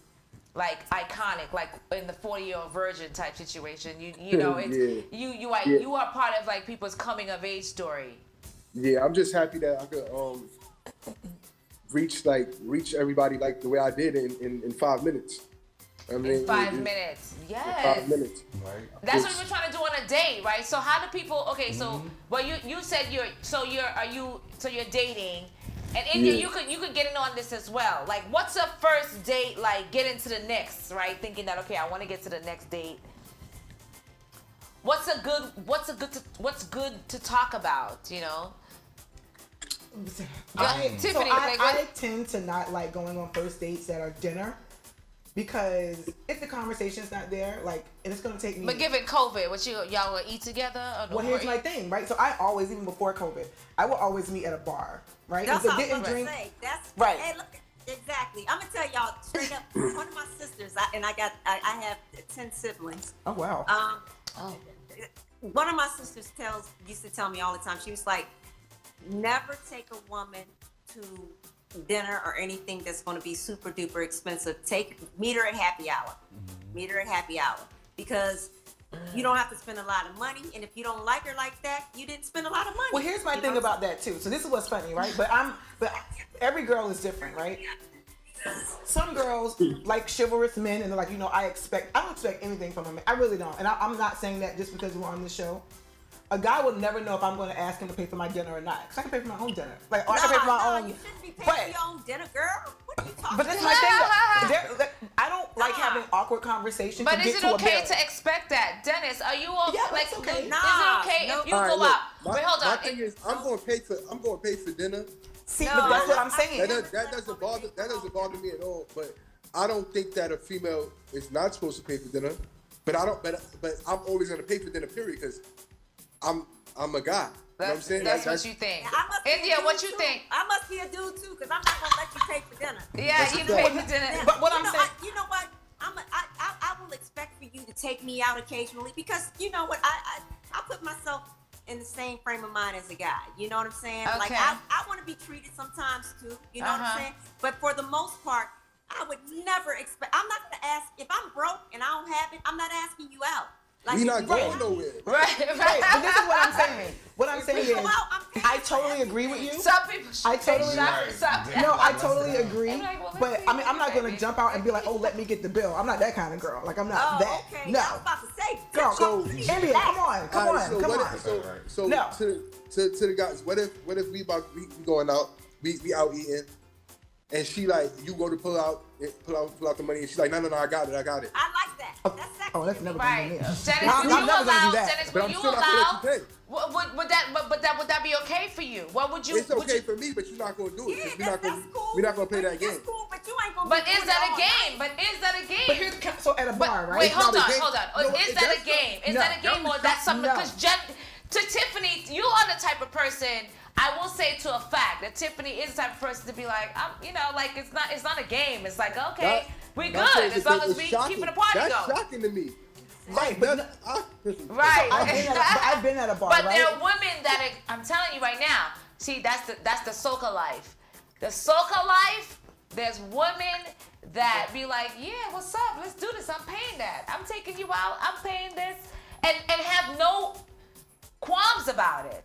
like iconic, like in the 40-year-old virgin type situation. You know, it's you are part of like people's coming of age story. Yeah, I'm just happy that I could reach everybody like the way I did in 5 minutes. I mean, in 5 minutes, yes. 5 minutes, right? That's what we're trying to do on a date, right? So how do people? Okay, so well, you said you're dating, and India, you could get in on this as well. Like, what's a first date like? Get into the next, right? Thinking that I want to get to the next date. What's good to talk about? You know. Tiffany, I tend to not like going on first dates that are dinner. Because if the conversation's not there, like, and it's gonna take me. But given COVID, y'all will eat together? Or well, here's my thing, right? So I always, even before COVID, I will always meet at a bar, right? That's what I was gonna say. That's right. Hey, look, exactly. I'm gonna tell y'all straight up. One of my sisters, I have 10 siblings. Oh wow. One of my sisters used to tell me all the time. She was like, never take a woman to dinner or anything that's going to be super duper expensive. Meet her at happy hour. Meet her at happy hour, because you don't have to spend a lot of money, and if you don't like her like that, you didn't spend a lot of money. Well, here's my thing about that too. So this is what's funny, right? But every girl is different, right? Some girls like chivalrous men, and they're like, I don't expect anything from a man. I really don't, and I'm not saying that just because we're on this show. A guy will never know if I'm going to ask him to pay for my dinner or not. Because I can pay for my own dinner. Like, I can pay for my own. You shouldn't be paying for your own dinner, girl. What are you talking about? But this is my thing. I don't like having awkward conversations. But is it okay to expect that? Dennis, are you okay? Yeah, like, okay. Is it okay if you go out? Wait, hold on. My thing is, I'm going to pay for dinner. See, but that's what I'm saying. That doesn't bother me at all. But I don't think that a female is not supposed to pay for dinner. But I'm always going to pay for dinner, period, because I'm a guy. You know what I'm saying? That's what you think. India, what you think? I must be a dude too, because I'm not gonna let you pay for dinner. Yeah, you pay for dinner. But what I'm saying, you know what? I will expect for you to take me out occasionally, because you know what? I put myself in the same frame of mind as a guy. You know what I'm saying? Okay. Like I want to be treated sometimes too. You know what I'm saying? But for the most part, I would never expect. I'm not gonna ask if I'm broke and I don't have it. I'm not asking you out. Like, we're not going nowhere. Right. But this is what I'm saying. What I'm saying is, I totally agree with you. Some people I totally agree. But I mean, I'm not going to jump out and be like, oh, let me get the bill. I'm not that kind of girl. Like, I'm not that. Okay. No. I was about to say, girl, India, come on. So no. to the guys, what if we going out, we out eating, and she like, you go to pull out the money, and she's like, no, I got it. I like that. That's sexy. Oh, that's never gonna be me. Dennis, I'm never gonna do that. But I'm still not gonna let you pay. Would that be okay for you? What would you? It's okay for me, but you're not gonna do it. Yeah, We're not gonna play that game. That's cool, but you ain't gonna. But is that a game? But so at a bar, right? Wait, hold on. No, Is that a game? Is that a game, or that's something? No. Because to Tiffany, you are the type of person. I will say to a fact that Tiffany is the type of person to be like, like it's not a game. It's like, okay, we good as long as we keeping the party going. That's shocking to me. Right, but right. I've been at a bar, but right? there are women that I'm telling you right now. See, that's the soca life. The soca life. There's women that be like, yeah, what's up? Let's do this. I'm paying that. I'm taking you out. I'm paying this, and have no qualms about it.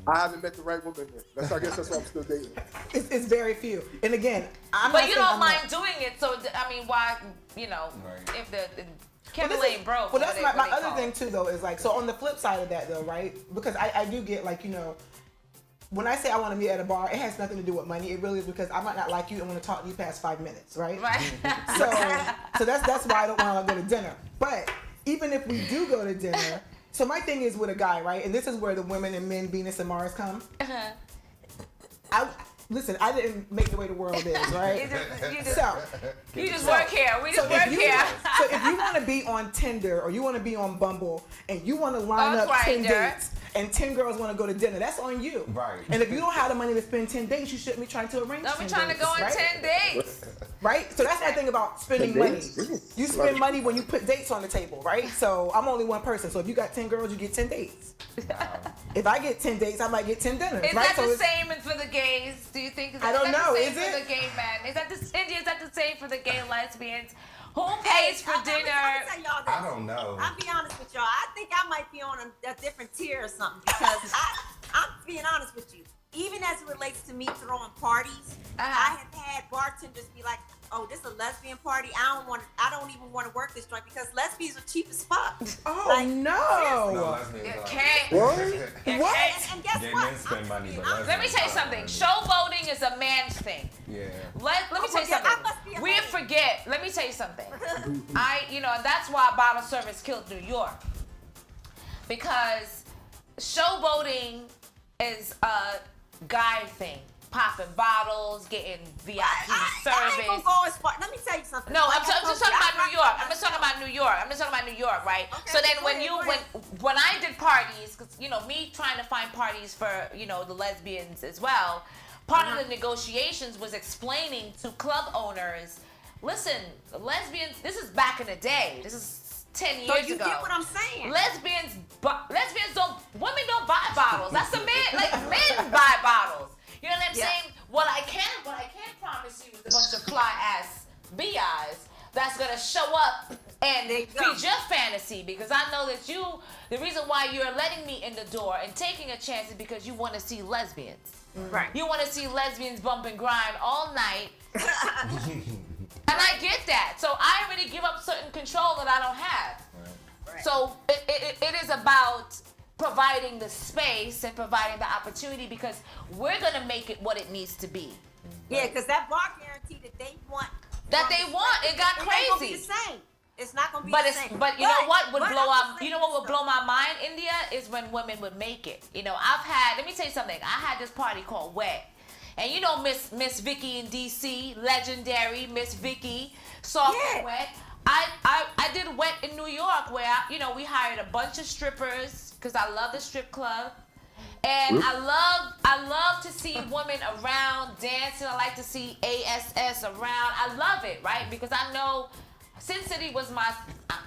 I haven't met the right woman yet. I guess that's why I'm still dating. It's very few. And again, but you don't mind doing it. So I mean, why? If the Kevin Lane broke. Well, that's my other thing too, though, is like, so on the flip side of that, though, right? Because I do get like, when I say I want to be at a bar, it has nothing to do with money. It really is because I might not like you and want to talk to you past 5 minutes, right? Right. So that's why I don't want to go to dinner. But even if we do go to dinner, so my thing is with a guy, right? And this is where the women and men, Venus and Mars come. Listen, I didn't make the way the world is, right? You just work here. We just work here. So if you want to be on Tinder or you want to be on Bumble and you want to line up 10 dates and 10 girls want to go to dinner, that's on you. Right. And if you don't have the money to spend 10 dates, you shouldn't be trying to arrange 10 dates. Don't be trying to go on 10 dates. right? So that's my thing about spending money. You spend money when you put dates on the table, right? So I'm only one person. So if you got 10 girls, you get 10 dates. If I get 10 dates, I might get 10 dinners. Is right? that the same for the gays? Do you think? I don't know. Is Is it for the gay men? Is that the same for the gay lesbians? Who pays for dinner? I don't know. I'll be honest with y'all. I think I might be on a different tier or something because I'm being honest with you. Even as it relates to me throwing parties, I have had bartenders be like, "Oh, this is a lesbian party. I don't even want to work this joint because lesbians are cheap as fuck." Oh like, no! No, lesbians What? And guess Gay what? men spend money, but Let me tell you something. Showboating is a man's thing. Yeah. Let me tell you something. We forget. Let me tell you something. That's why bottle service killed New York. Because showboating is a guy thing. Popping bottles, getting VIP service. I ain't gonna go as far. Let me tell you something. No, I'm just talking about New York. I'm just talking about New York, right? Okay, so then when I did parties, because me trying to find parties for the lesbians as well, part of the negotiations was explaining to club owners, listen, lesbians. This is back in the day. This is 10 years ago. So you get what I'm saying? Women don't buy bottles. That's a man. Like men buy bottles. You know what I'm saying? What I can promise you is a bunch of fly ass BIs that's gonna show up and feed your fantasy, because I know that the reason why you're letting me in the door and taking a chance is because you want to see lesbians. Right. You want to see lesbians bump and grind all night. And I get that. So I already give up certain control that I don't have. Right. So it is about providing the space and providing the opportunity, because we're going to make it what it needs to be. Yeah, because that bar guarantee that they want. It got crazy. It's the same. It's not going to be But the same. But you know what would blow my mind, India, is when women would make it. Let me tell you something. I had this party called Wet. And Miss Vicky in DC, legendary Miss Vicky, soft and wet. I did Wet in New York, where we hired a bunch of strippers because I love the strip club, and I love to see women around dancing. I like to see ASS around. I love it, right? Because I know Sin City was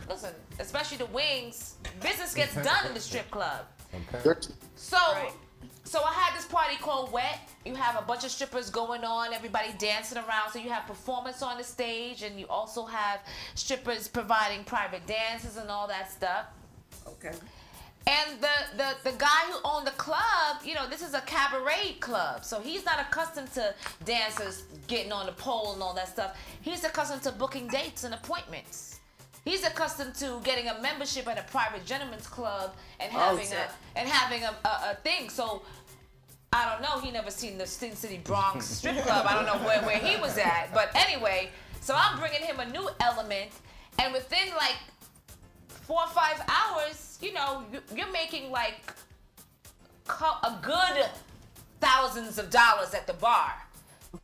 listen, especially the wings. Business gets done in the strip club. Okay. So I had this party called Wet. You have a bunch of strippers going on, everybody dancing around. So you have performance on the stage, and you also have strippers providing private dances and all that stuff. Okay. And the guy who owned the club, this is a cabaret club. So he's not accustomed to dancers getting on the pole and all that stuff. He's accustomed to booking dates and appointments. He's accustomed to getting a membership at a private gentleman's club and having a thing. So I don't know. He never seen the Sin City Bronx strip club. I don't know where he was at. But anyway, so I'm bringing him a new element, and within like 4 or 5 hours, you're making like a good thousands of dollars at the bar.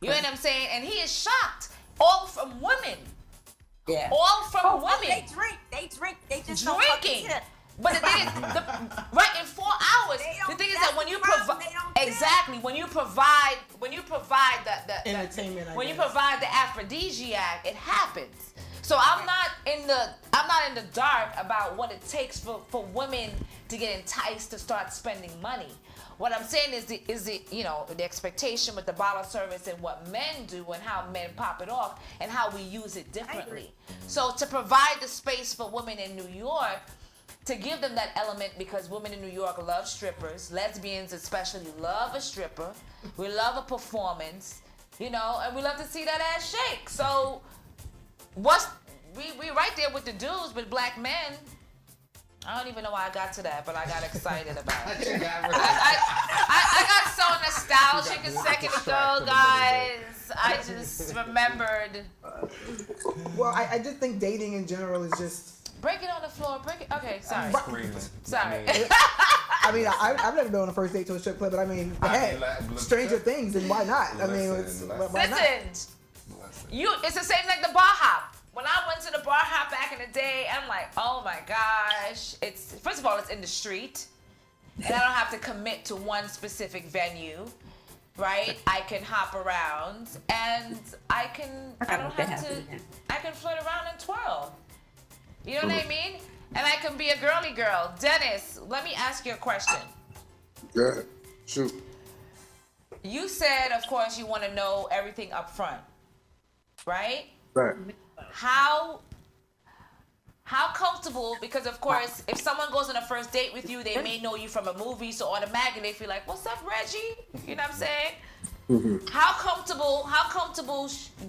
You know what I'm saying? And he is shocked. All from women. Yeah. All from women. They drink. They just drinking. But the thing is, right in 4 hours. The thing is that when you provide the entertainment, when you provide the aphrodisiac, it happens. So I'm not in the dark about what it takes for women to get enticed to start spending money. What I'm saying is the expectation with the bottle service and what men do and how men pop it off and how we use it differently. So to provide the space for women in New York, to give them that element, because women in New York love strippers, lesbians especially love a stripper. We love a performance, and we love to see that ass shake. So we right there with the dudes, but black men. I don't even know why I got to that, but I got excited about it. I got so nostalgic a second ago, guys. I just remembered. Well, I just think dating in general is just. Break it on the floor. Break it. Okay, sorry. Sorry. I've never been on a first date to a strip club, but stranger things, and why not? Why not? It's the same like the bar hop. When I went to the bar hop back in the day, I'm like, oh my gosh. First of all, it's in the street, and I don't have to commit to one specific venue. right? I can hop around, and I don't have to. I can flirt around and twirl. You know what I mean? And I can be a girly girl. Dennis, let me ask you a question. Yeah, shoot. You said, of course, you want to know everything up front, right? Right. How comfortable, because of course, if someone goes on a first date with you, they may know you from a movie, so automatically they feel like, what's up, Reggie? You know what I'm saying? Mm-hmm. How comfortable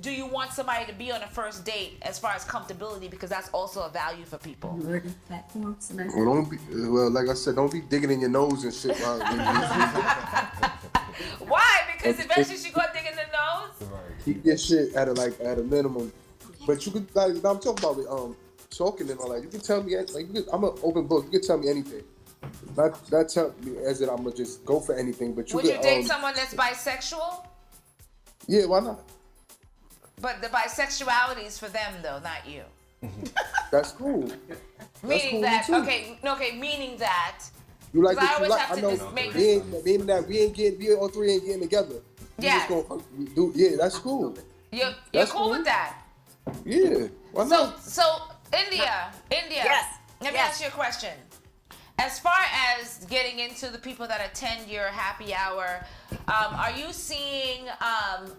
do you want somebody to be on a first date as far as comfortability? Because that's also a value for people. Well, like I said, don't be digging in your nose and shit. Why? Because eventually she gonna dig in the nose? Keep your shit at a minimum. But you could, like, I'm talking about talking and all that. You can tell me, I'm an open book. You can tell me anything. Not tell me as that I'm gonna just go for anything. But would you date someone that's bisexual? Yeah, why not? But the bisexuality is for them though, not you. That's cool. Meaning that, okay, meaning that. You like I always have I to know. just make Meaning that we all three ain't getting together. Yeah. Yeah, that's cool. You're That's cool with that. Yeah. Why not? So India. Yes. Let me ask you a question. As far as getting into the people that attend your happy hour, are you seeing,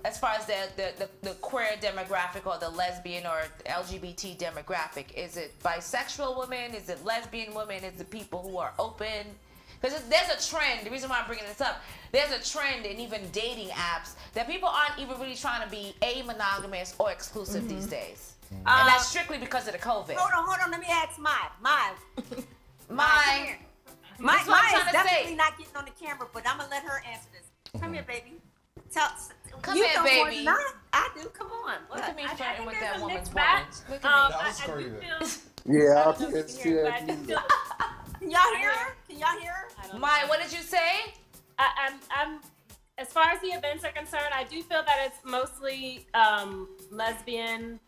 as far as the queer demographic or the lesbian or LGBT demographic, is it bisexual women? Is it lesbian women? Is it people who are open? Because there's a trend. The reason why I'm bringing this up, there's a trend in even dating apps that people aren't even really trying to be monogamous or exclusive these days. And that's strictly because of the COVID. Hold on. Let me ask Mine Mine is definitely say. not getting on the camera, but I'm gonna let her answer this. Come here, baby. Come you here, know baby. More than I do. Come on. Look at me flirting with that woman's bag. Look at me. Yeah, I can see that. Can y'all hear her? Maya, what did you say? I'm as far as the events are concerned, I do feel that it's mostly lesbian,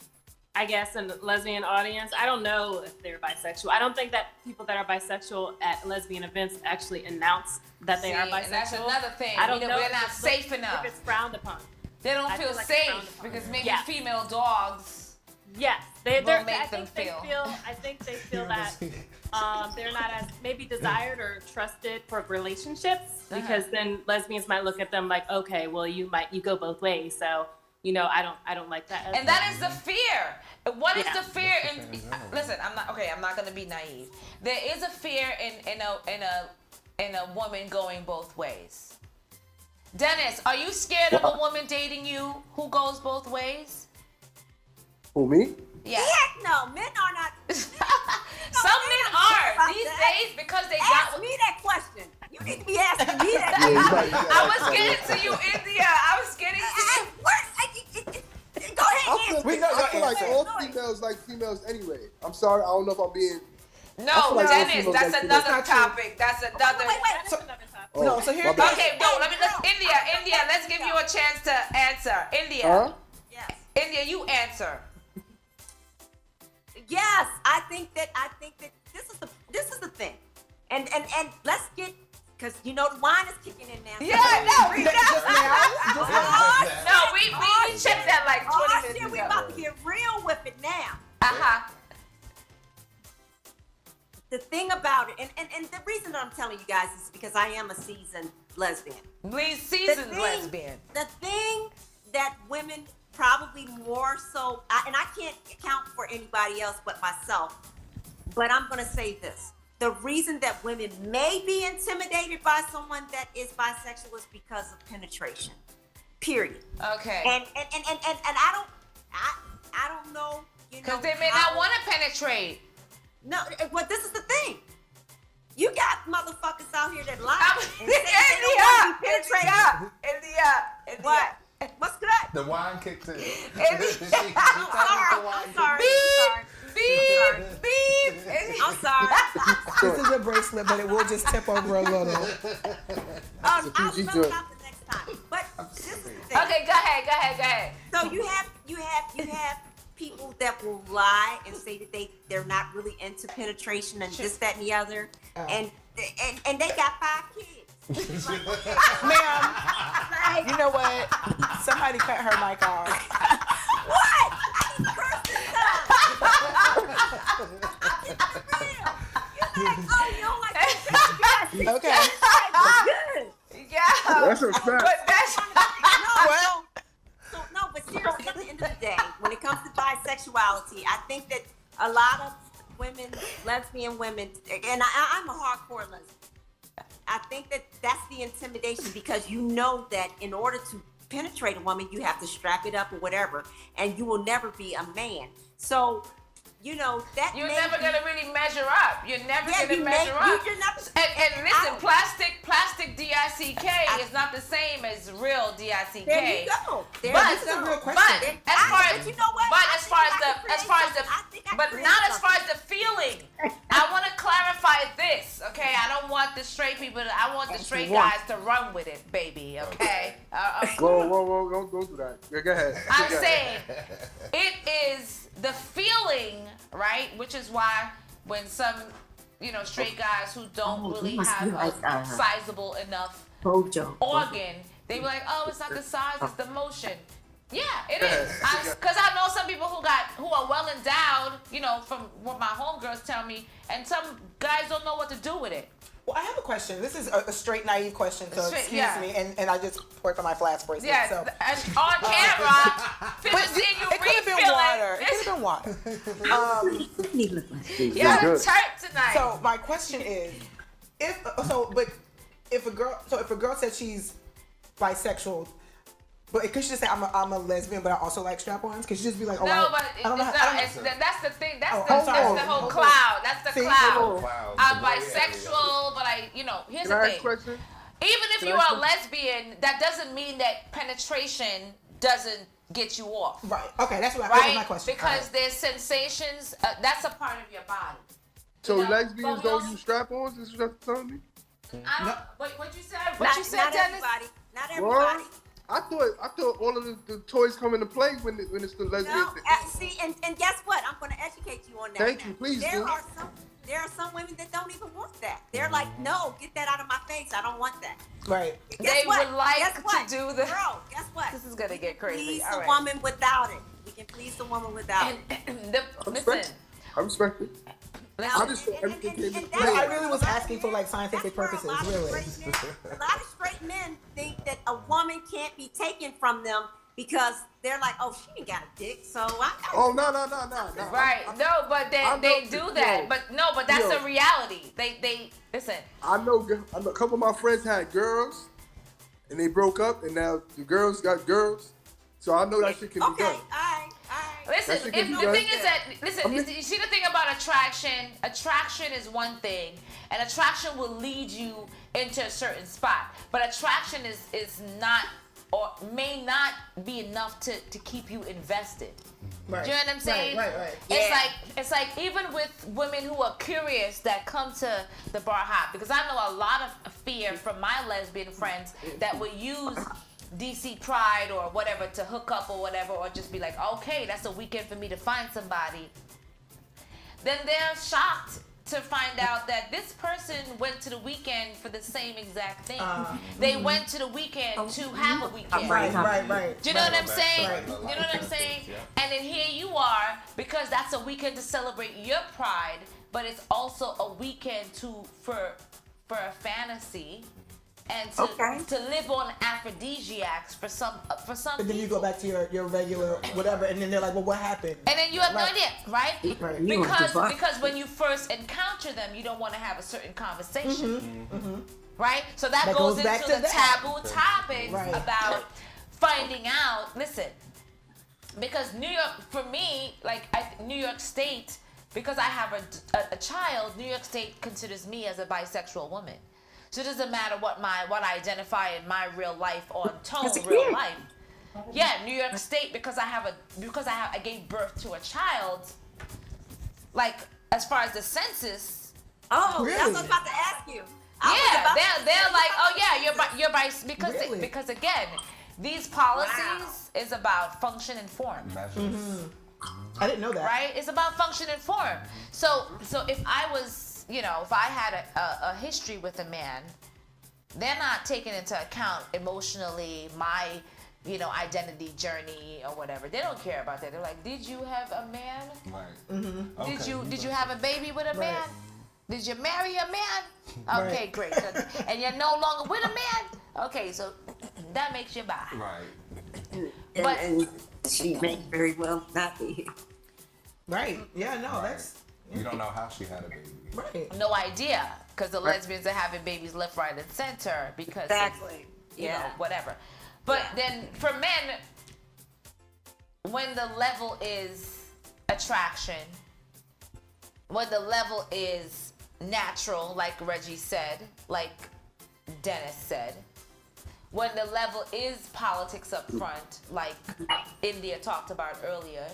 I guess, and lesbian audience. I don't know if they're bisexual. I don't think that people that are bisexual at lesbian events actually announce that they are bisexual. And that's another thing. I don't know they're not safe enough. If it's frowned upon. They don't feel safe because maybe female dogs. Yes, I think they feel that they're not as maybe desired or trusted for relationships, because then lesbians might look at them like, okay, well, you go both ways, so I don't like that. And that is the fear. What is the fear? Listen, I'm not going to be naive. There is a fear in a woman going both ways. Dennis, are you scared of a woman dating you who goes both ways? Who, me? Yeah. Heck no, men are not. Some men are these days because they Ask me that question. You need to be asking me that question. I was getting to you, India. I was getting to you. Go ahead. I feel like all females like females anyway. I'm sorry, I don't know if I'm being. No, Dennis, that's another topic. That's another. Wait. No, so here. Okay, no. India. Let's give you a chance to answer. India. Yes. India, you answer. Yes, I think that this is the thing, and let's get, because the wine is kicking in now. Yeah, no, we checked that like 20 minutes ago. We about to get real with it now. The thing about it, and the reason that I'm telling you guys is because I am a seasoned lesbian. Lesbian. The thing that women probably more so, and I can't account for anybody else but myself, but I'm going to say this. The reason that women may be intimidated by someone that is bisexual is because of penetration. Period. Okay. And I don't know, because they may not want to penetrate. No, well, this is the thing. You got motherfuckers out here that lie and say they don't want to be penetrated. India. What? What's good? The wine kicked in. I'm sorry. Beep. I'm sorry. This is a bracelet, but it will just tip over a little. I'll spell it out the next time. But this is the thing. Okay, go ahead. So you have people that will lie and say that they're not really into penetration and this, that, and the other, and they got 5 kids. Ma'am, You know what? Somebody cut her mic off. What? I didn't curse this time. You're like, oh, you don't like this? Okay. Good. Yeah. That's a fact. But that's No, but seriously, at the end of the day, when it comes to bisexuality, I think that a lot of women, lesbian women, and I'm a hardcore lesbian. I think that that's the intimidation because you know that in order to penetrate a woman, you have to strap it up or whatever, and you will never be a man. So, you know, that you're never gonna really measure up. You're never gonna measure up. And listen, plastic DICK is not the same as real DICK. There you go. But as far as the feeling, I want to clarify this. Okay, I don't want the straight people. I want the straight guys to run with it, baby. Okay. Whoa! Don't do that. Yeah, go ahead. I'm saying it is the feeling, right? Which is why when some, straight guys who don't really have a sizable enough organ, they be like, oh, it's not the size, it's the motion. Yeah, it is. Because I know some people who are well endowed, from what my homegirls tell me, and some guys don't know what to do with it. Well, I have a question. This is a straight naive question, so excuse me. And I just poured for my flash bracelet. Yeah, so. and on camera, it could have been water. It could have been water. Yeah, tight tonight. So my question is, if a girl says she's bisexual, but could she just say I'm a lesbian, but I also like strap-ons? Could she just be like, that's the thing. That's the whole cloud. That's the cloud. I'm bisexual, but here's the thing. Question? Even if you are a lesbian, that doesn't mean that penetration doesn't get you off. Right. Okay, that's that was my question. Because there's sensations. That's a part of your body. So lesbians don't use strap-ons? Is that what you're telling me? Wait, what you said? What you said, Dennis? Not everybody. I thought all of the toys come into play when it's the lesbian thing. See, and guess what? I'm going to educate you on that. Thank you, please do. There are some women that don't even want that. They're like, no, get that out of my face. I don't want that. Right. They would like to do the. Girl, guess what? This is going to get crazy. Please the woman without it. We can please the woman without it. Listen. I respect it. Now, I really was asking for scientific purposes, really. A lot of straight men think that a woman can't be taken from them because they're like, oh, she ain't got a dick, so I. Oh no. Right? No, but they do that. But that's a reality. They listen. I know a couple of my friends had girls, and they broke up, and now the girls got girls. So I know that shit can be done. Okay, all right. Listen, the thing is that, you see the thing about attraction? Attraction is one thing, and attraction will lead you into a certain spot. But attraction is not, or may not be enough to keep you invested. Right. Do you know what I'm saying? Right. It's like even with women who are curious that come to the bar hop, because I know a lot of fear from my lesbian friends that will use DC Pride or whatever to hook up or whatever, or just be like, okay, that's a weekend for me to find somebody. Then they're shocked to find out that this person went to the weekend for the same exact thing. They went to the weekend to have a weekend. Right. Do you know what I'm saying? You know what I'm saying? And then here you are, because that's a weekend to celebrate your pride, but it's also a weekend for a fantasy. And to live on aphrodisiacs for some But then you go back to your regular whatever, and then they're like, well, what happened? And then you have no idea, right? Because when you first encounter them, you don't want to have a certain conversation, right? So that goes into the taboo topic about finding out. Listen, because New York, for me, New York State, because I have a child, New York State considers me as a bisexual woman. So it doesn't matter what I identify in my real life on real life. Yeah, New York State, because I gave birth to a child. Like, as far as the census. Oh, really? That's what I was about to ask you. They're like, oh yeah, you're because again, these policies is about function and form. I didn't know that. Right? It's about function and form. So if I was, if I had a history with a man, they're not taking into account emotionally my, you know, identity journey or whatever. They don't care about that. They're like, did you have a man? Right. Mm-hmm. Did you have a baby with a man? Did you marry a man? Okay, great. And you're no longer with a man? Okay, so that makes you bi. Right. And she may very well not be. Right. Yeah, no, that's... You don't know how she had a baby. Right. No idea, because the lesbians are having babies left, right, and center because Exactly. you know, whatever. But then for men, when the level is attraction, when the level is natural, like Reggie said, like Dennis said, when the level is politics up front, like India talked about earlier.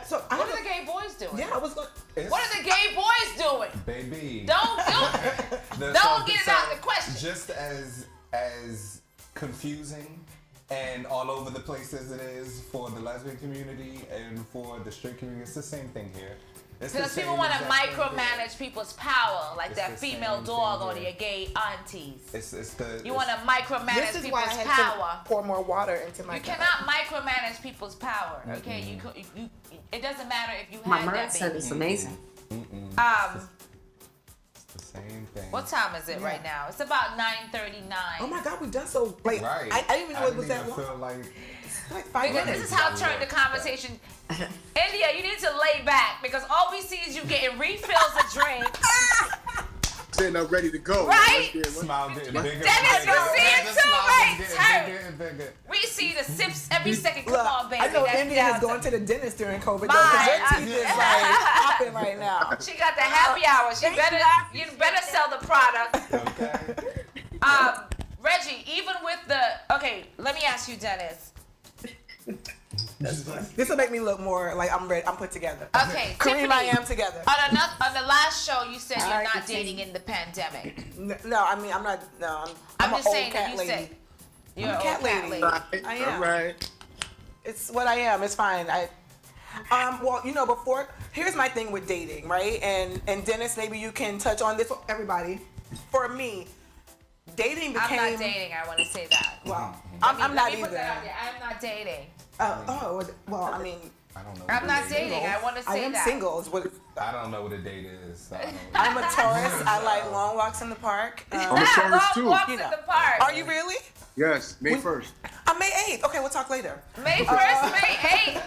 So what are the gay boys doing? Yeah, I was going. What are the gay boys doing? Baby. Don't do it. Don't get it out of the question. Just as confusing and all over the place as it is for the lesbian community and for the straight community, it's the same thing here. Because people want to micromanage people's power, like that female dog on your gay aunties. You want to micromanage people's power. This is why I had to pour more water into my. You cannot micromanage people's power. Okay, you. It doesn't matter if you had that baby. My mindset is amazing. It's the same thing. What time is it right now? It's about 9:39. Oh my God, we've done so. Like, right. I didn't even know it was that long. Feel like 5 minutes. This is how turn the conversation. India, you need to lay back because all we see is you getting refills of drinks. Sitting up ready to go. Right? Smile getting bigger. Dennis, you see it too, right? Bigger and bigger. We see the sips every second. Come on, baby. I know India is going to the dentist during COVID because your teeth is like popping right now. She got the happy hour. You better sell the product. Okay. Reggie, even with the let me ask you, Dennis. This will make me look more like I'm ready. I'm put together. Okay, Kareem, Tiffany, I am together. On the last show, you said you're not dating in the pandemic. No, I mean I'm not. No, I'm an just old saying that cat you lady. said you're I'm a cat lady. I am. All right. It's what I am. It's fine. Well, you know, before here's my thing with dating, right? And Dennis, maybe you can touch on this. Everybody, for me, dating became. I'm not dating. I want to say that. Well, I'm not either. I'm not dating. Well, I mean, I don't know. I'm not dating. I want to say that. I am single. I don't know what a date is. So I'm a Taurus. I like long walks in the park. I'm a Taurus too. Long walks in the park. Are you really? Yes, May 1st. I'm May 8th. Okay, we'll talk later. May 1st, May 8th.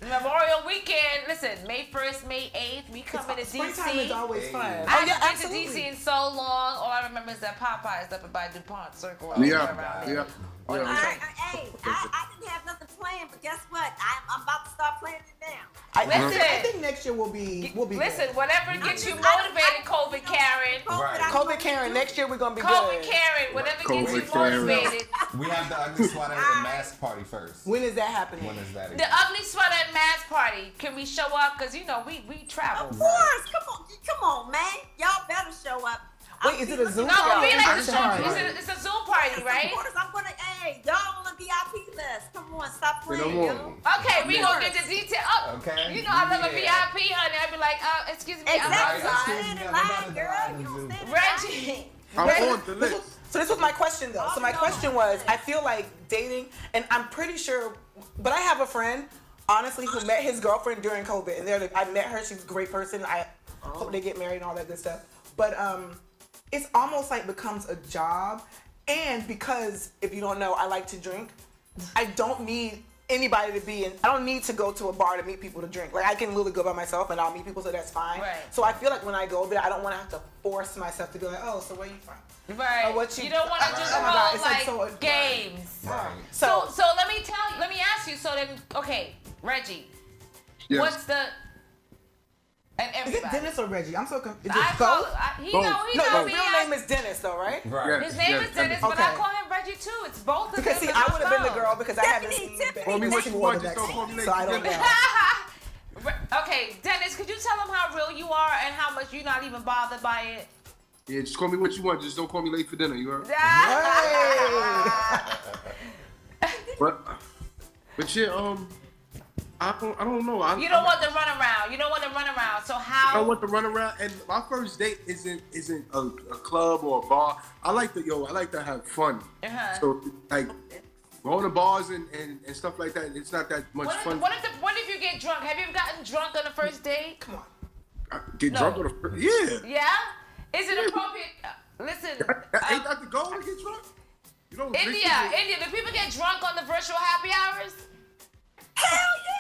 Memorial weekend. Listen, May 1st, May 8th. We coming to DC. Springtime is always fun. I haven't been to DC in so long. All I remember is that Popeyes up by DuPont Circle. Yeah. I didn't have nothing planned, but guess what? I'm about to start planning it now. I think next year will be Listen, good. whatever gets you motivated, COVID Karen. COVID Karen, next year we're gonna be COVID good. Karen, whatever gets you motivated. We have the ugly sweater and mask party first. When is that happening? When is that again? The ugly sweater and mask party. Can we show up? Because you know we travel. Of course, come on, man. Y'all better show up. Wait, is it a Zoom No, party? it's a Zoom party, right? Of course, I'm gonna. Hey, y'all on the VIP list. Come on, stop playing. Okay, we gonna get the detail. Oh, okay. You know I love a VIP, honey. I'd be like, excuse me, Reggie. I'm on the list. So this was my question though. So my question was, I feel like dating, and I'm pretty sure, but I have a friend, honestly, who met his girlfriend during COVID, and I met her. She's a great person. I hope they get married and all that good stuff. But it's almost like becomes a job. And because, if you don't know, I like to drink, I don't need anybody to be in. I don't need to go to a bar to meet people to drink. Like, I can literally go by myself and I'll meet people, so that's fine. Right. So I feel like when I go there, I don't want to have to force myself to be like, oh, so where you from? Right. Or what you don't want to just roll like games. Right. So let me ask you. So then, okay, Reggie, what's the and everybody? Is it Dennis or Reggie? I'm so confused. He know his real name is Dennis, though, right? Right. His name is Dennis, but I call him Reggie too. It's both of them. Because see, I would have been the girl because I haven't seen so I don't know. Okay, Dennis, could you tell him how real you are and how much you're not even bothered by it? Yeah, just call me what you want. Just don't call me late for dinner. You heard? Hey. But yeah, I don't know. You don't want the runaround. You don't want the runaround. So how? I don't want the runaround. And my first date isn't a club or a bar. I like to have fun. So like going to bars and stuff like that. It's not that much fun. What if you get drunk? Have you ever gotten drunk on the first date? Come on. Get drunk on the first? Yeah. Yeah. Is it appropriate? Listen. Ain't that the goal to get drunk? You know. India. Do people get drunk on the virtual happy hours? Hell yeah!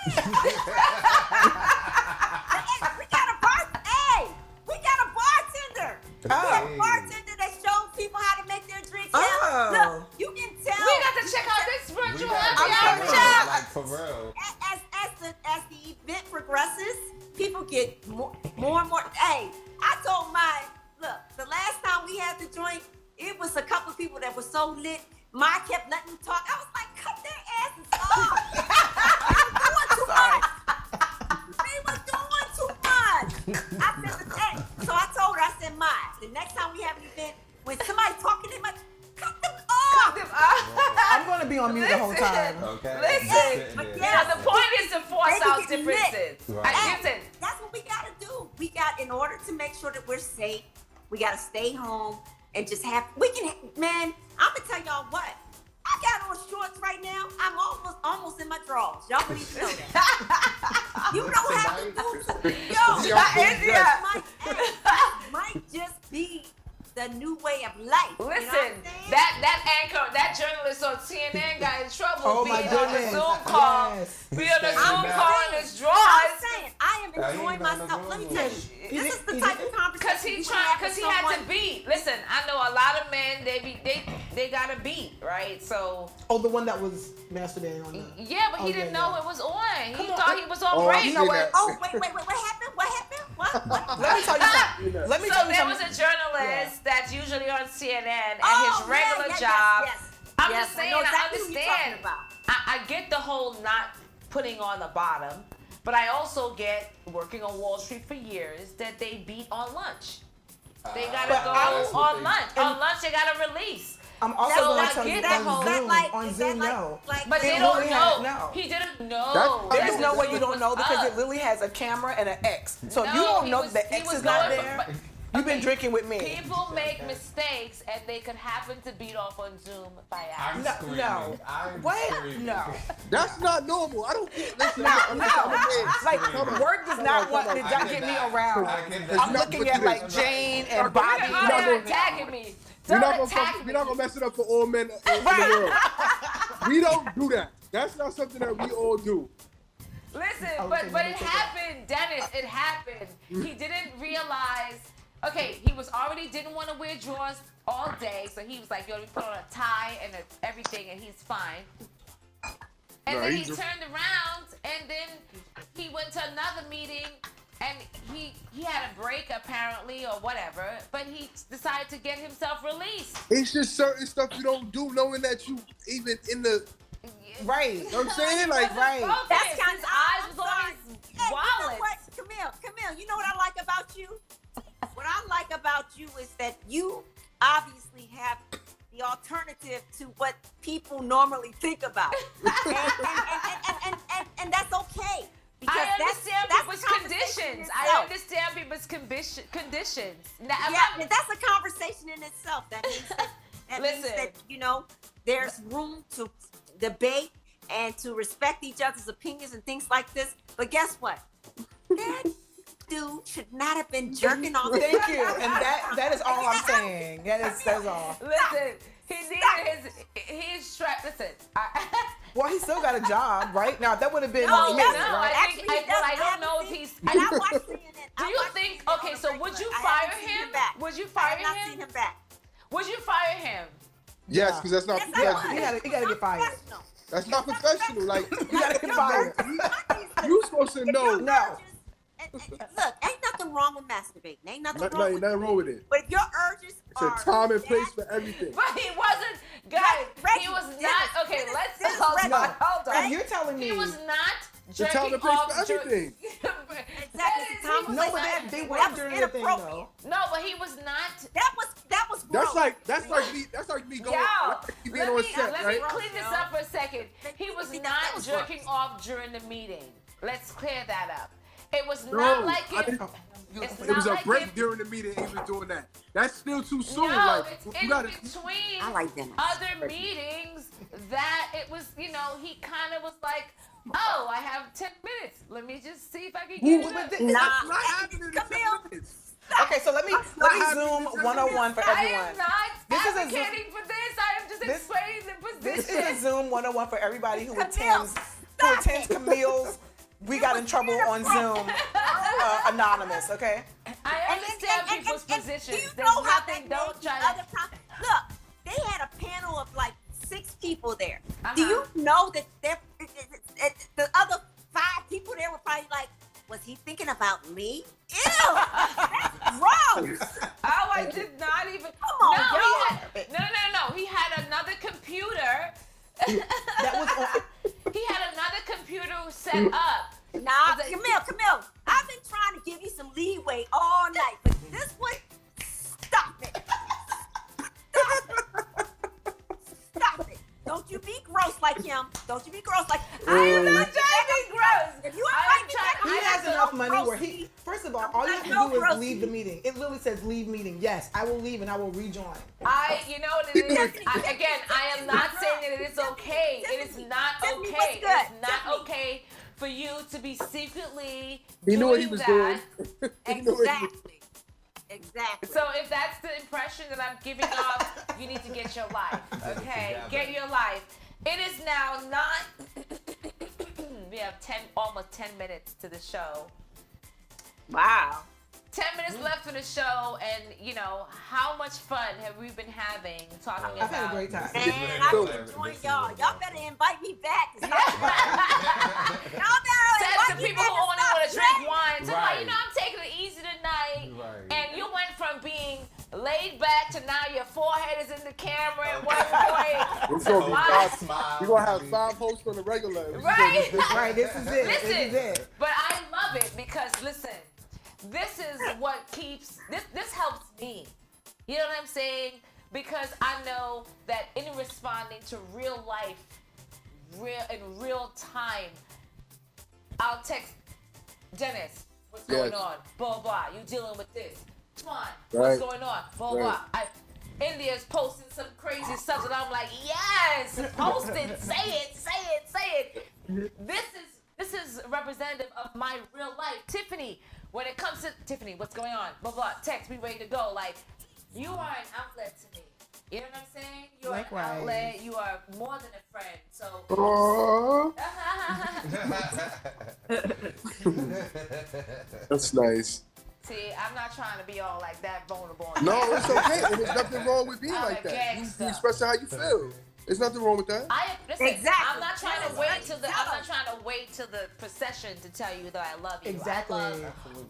we got a bartender. We have a bartender that shows people how to make their drinks. Look, you can tell. We got to check out this virtual happy hour. Like for real. As the event progresses, people get more and more. Hey, I told mine. Look, the last time we had the joint, it was a couple of people that were so lit. Ma kept letting them talk. I was like, cut their asses off. They were doing too much. So I told her, I said, Ma, the next time we have an event, when somebody talking too much, cut them off. I'm going to be on mute the whole time. Okay. Listen. The point is to force out differences. Listen, that's what we got to do. In order to make sure that we're safe, we got to stay home and just have, man, I'm going to tell y'all what. I got on shorts right now. I'm almost in my drawers. Y'all don't even know that. You don't have to do might just be the new way of life. Listen, that anchor, that journalist on CNN got in trouble being on the Zoom call. Being on the Zoom call in his drawers. I'm saying, I am enjoying myself. Let me tell you, this is the type of conversation because he had to beat. Listen, I know a lot of men, they got to beat, right? So. Oh, the one that was masturbating on the. Yeah, but he didn't know it was on. He thought he was on break. You know what? Oh, wait, what happened? What? Let me tell you something. There was a journalist that's usually on CNN and his regular job. I'm just saying, I understand. I get the whole not putting on the bottom, but I also get working on Wall Street for years that they beat on lunch. They gotta go on lunch. On lunch, they gotta release. I'm also going to tell you on Zoom, no. But they don't know. He didn't know. There's no way you don't know because it literally has a camera and an X. So if you don't know that the X is not there, you've been drinking with me. People make mistakes and they could happen to beat off on Zoom by accident. No. What? No. That's not normal. I don't get. Listen, no. Like work does not want to get me around. I'm looking at like Jane and Bobby. You're attacking me. We're not gonna mess it up for all men in the world. We don't do that. That's not something that we all do. Listen, but it happened, Dennis. It happened. He didn't realize. Okay, he was already didn't want to wear drawers all day, so he was like, "Yo, we put on a tie and everything, and he's fine." And then he turned around, and then he went to another meeting. And he had a break apparently or whatever, but he decided to get himself released. It's just certain stuff you don't do, knowing that you even in the right. You know what I'm saying? Like that's kind of eyes was on his wallet. Camille, you know what I like about you? What I like about you is that you obviously have the alternative to what people normally think about, and that's okay. I understand people's conditions. I understand people's conditions. Now, but that's a conversation in itself. That means that there's room to debate and to respect each other's opinions and things like this. But guess what? That dude should not have been jerking off. Thank you. And that is all I'm saying. That's all. Listen, he needed his strap. Listen. Well, he still got a job, right? Now, that would have been right? I don't know if he's. And I watched CNN. Do you think? Okay, so would you fire him? Would you fire him? I have not seen him back. Would you fire him? Yes, because that's not professional. He got to get fired. That's not professional. Like you got to get fired. You supposed to know. No. Look, ain't nothing wrong with masturbating. Ain't nothing wrong with it. But if your urges it's a time and place for everything. But he wasn't, guys. He was not. Okay, let's hold on. If you're telling me he was not jerking time and place for everything. Exactly. No, but they weren't during the thing though. No, but he was not. That was. That's like me going. Let me clean this up for a second. He was not jerking off during the meeting. Let's clear that up. It was not like it. It was a break during the meeting. He was doing that. That's still too soon. No, like, it's you in gotta, between other meetings that it was, he kind of was like, oh, I have 10 minutes. Let me just see if I can get it. Not happening in 10 minutes. Okay, so let me zoom 101 for everyone. I am not advocating for this. I am just explaining the position. This is a Zoom 101 for everybody who attends Camille's We Got in Trouble on Zoom anonymous, okay? I understand people's positions. You There's know how nothing, that don't try other Look, they had a panel of like 6 people there. Do you know that the other 5 people there were probably like, was he thinking about me? Ew, that's gross. Oh, I did not even. Come on, No. He had another computer. That was He had another computer set up. Nah, Camille, I've been trying to give you some leeway all night, but this one, stop it. Stop it. Don't you be gross like him. Don't you be gross like him. I am not trying to be gross. If you invite me back, he has enough money where he, first of all you have to do is leave the meeting. It literally says leave meeting. Yes, I will leave and I will rejoin. You know what it is? Again, I am not saying that it is okay. It is not okay. It's not okay for you to be secretly He knew what he doing was that. doing. Exactly. So if that's the impression that I'm giving off, you need to get your life, okay? Get your life. It is now we have almost 10 minutes to the show. Wow. 10 minutes left for the show, and how much fun have we been having talking about? I've had a great time. And I'm enjoying y'all. Y'all better invite me back. Y'all better Says invite the me people back who to only stop want to drink drinking. wine. So I'm taking it easy tonight. And you went from being laid back to now your forehead is in the camera at one point. It's gonna be 5. You're gonna have 5 hosts on the regular. Right? Right, this is it. Listen, this is it. but I love it because, listen, this is what keeps, this helps me. You know what I'm saying? Because I know that in responding to real life, in real time, I'll text Dennis, what's going on? Blah, blah, you dealing with this. TOINE, what's going on? Blah, blah. India's posting some crazy stuff, and I'm like, yes, post it, say it. This is representative of my real life. Tiffany, when it comes to Tiffany, what's going on? Blah, blah, text, we ready to go. Like, you are an outlet to me. You know what I'm saying? You are an outlet. You are more than a friend. So. That's nice. See, I'm not trying to be all like that vulnerable. No, it's okay. There's nothing wrong with being like that. You expressing how you feel. There's nothing wrong with that. Listen, exactly. I'm not trying to wait till the procession to tell you that I love you. Exactly.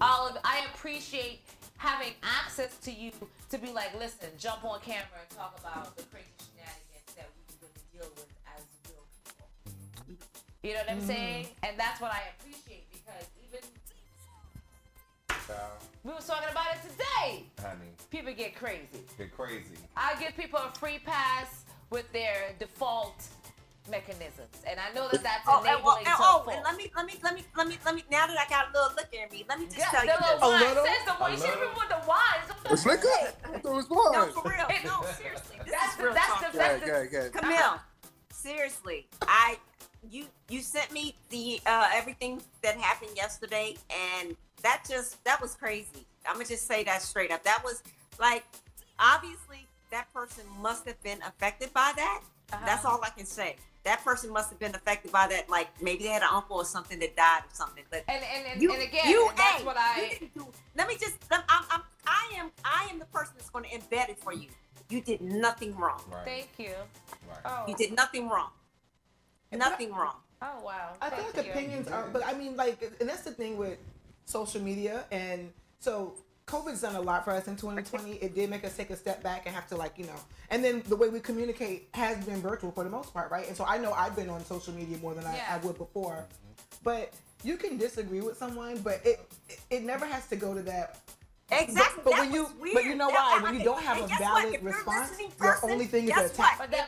I appreciate having access to you to be like, listen, jump on camera and talk about the crazy shenanigans that we really deal with as real people. You know what I'm saying? And that's what I appreciate because even we were talking about it today. Honey. People get crazy. I give people a free pass with their default mechanisms, and I know that that's enabling. And let me. Now that I got a little look at me, let me just tell you this. A little. Says the wine. She's with the wine. It's like that. I thought it was wine. No, for real. No, seriously. This is real talk. Camille, seriously, you sent me the everything that happened yesterday, and that was crazy. I'm gonna just say that straight up. That was like, obviously, that person must have been affected by that. That's all I can say. That person must have been affected by that. Like maybe they had an uncle or something that died or something. But and again, that's what I. Let me just. I am the person that's going to embed it for you. You did nothing wrong. Right. Thank you. Right. Oh. You did nothing wrong. Nothing wrong. Oh wow. I feel like opinions are, but I mean, like, and that's the thing with social media, and so COVID's done a lot for us in 2020. It did make us take a step back and have to, like, and then the way we communicate has been virtual for the most part, right? And so I know I've been on social media more than I would before, but you can disagree with someone, but it never has to go to that Exactly. But that when you, was weird. but you know why? When you don't have and a guess what? valid If you're a response, listening your person, only thing is guess to attack. what? But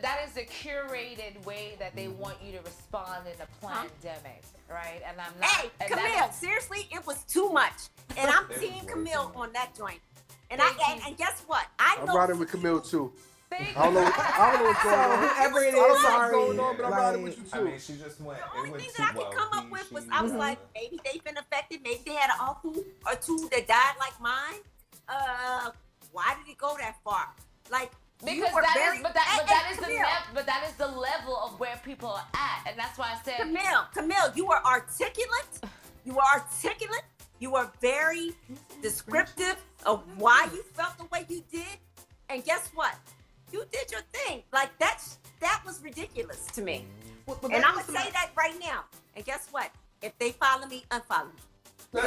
that is the curated way that they Mm-hmm. want you to respond in a pandemic, right? And I'm not. Hey, and Camille, seriously, it was too much. And I'm Team Camille on that joint. And and guess what? I'm riding with Camille too. Thank I don't know what's going on. Whoever it I don't is, know what's sorry. going on, but I'm riding with you too. I mean, she just went. The only thing that I could come up with was I was like, maybe they've been affected. Maybe they had an uncle or two that died like mine. Why did it go that far? Like because that is the level of where people are at, and that's why I said Camille, you were articulate. You were articulate. You were very descriptive of why you felt the way you did. And guess what? You did your thing. Like that was ridiculous to me. And I'm gonna say that right now. And guess what? If they follow me, unfollow me. This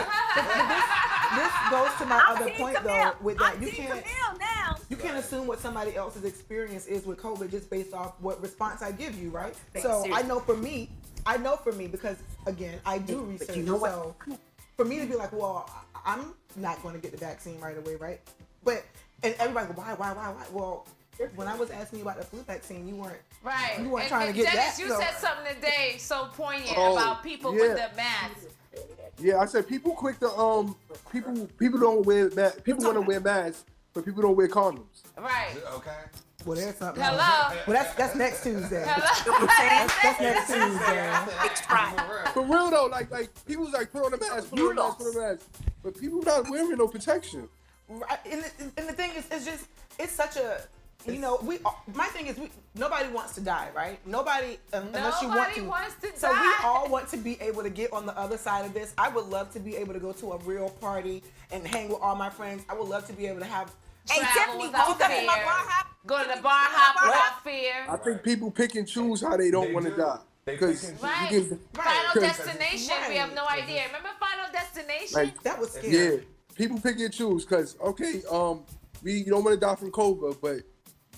goes to my other point though. With that, you can't assume what somebody else's experience is with COVID just based off what response I give you, right? So I know for me because again I do research. But you know what? So for me to be like, well, I'm not going to get the vaccine right away, right? But and everybody go, why? Well, when I was asking you about the flu vaccine, you weren't right. You weren't trying to get Dennis, that. You said something today so poignant about people with the masks. Yeah, I said people quick to people don't wear people want to wear masks, but people don't wear condoms. Right. Okay. Well, there's something. Hello. Well, that's next Tuesday. Hello. That's next Tuesday. For real though, like people was like put on a mask, put on a mask, but people not wearing no protection. Right. And the thing is, it's such a, you know, my thing is nobody wants to die, right? Nobody, unless you want to. Nobody wants to so die. we all want to be able to get on the other side of this. I would love to be able to go to a real party and hang with all my friends. I would love to be able to have. Hey, Tiffany, without fear. Go to the bar hop without fear. I think people pick and choose how they don't want to die. Because Final Destination, we have no idea. Remember Final Destination? Like, that was scary. Yeah, people pick and choose because you don't want to die from COVID, but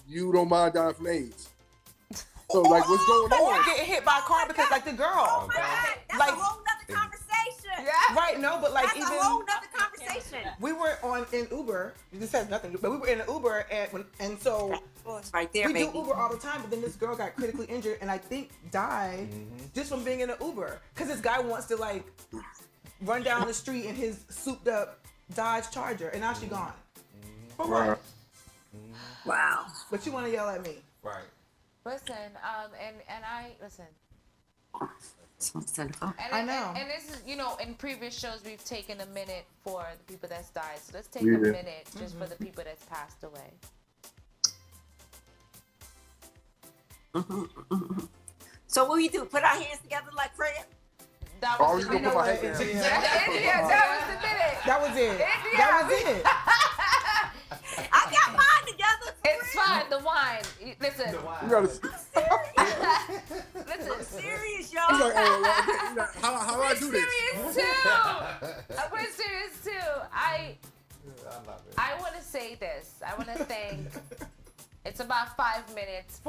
you don't mind dying from AIDS. So like, what's going on? Or getting hit by a car because like the girl. Oh my God, that's a whole nother conversation. Yeah. Right, no, but like that's even a whole nother conversation. We were in Uber. This has nothing, but we were in an Uber and so right there, we baby. do Uber all the time. But then this girl got critically injured and I think died just from being in an Uber because this guy wants to like run down the street in his souped up Dodge Charger and now she's gone. For what? Wow. But you want to yell at me? Right. Listen, and I listen. I know. And this is, you know, in previous shows we've taken a minute for the people that's died. So let's take a minute just for the people that's passed away. So what we do? Put our hands together like prayer? That was the minute. That was the minute. That was it. That was it. I got mine together. It's fine. The wine. Listen. You gotta. Listen. I'm serious, y'all. He's like, how do I do this? Serious too. We're serious too. I want to say this. I want to thank. It's about 4 minutes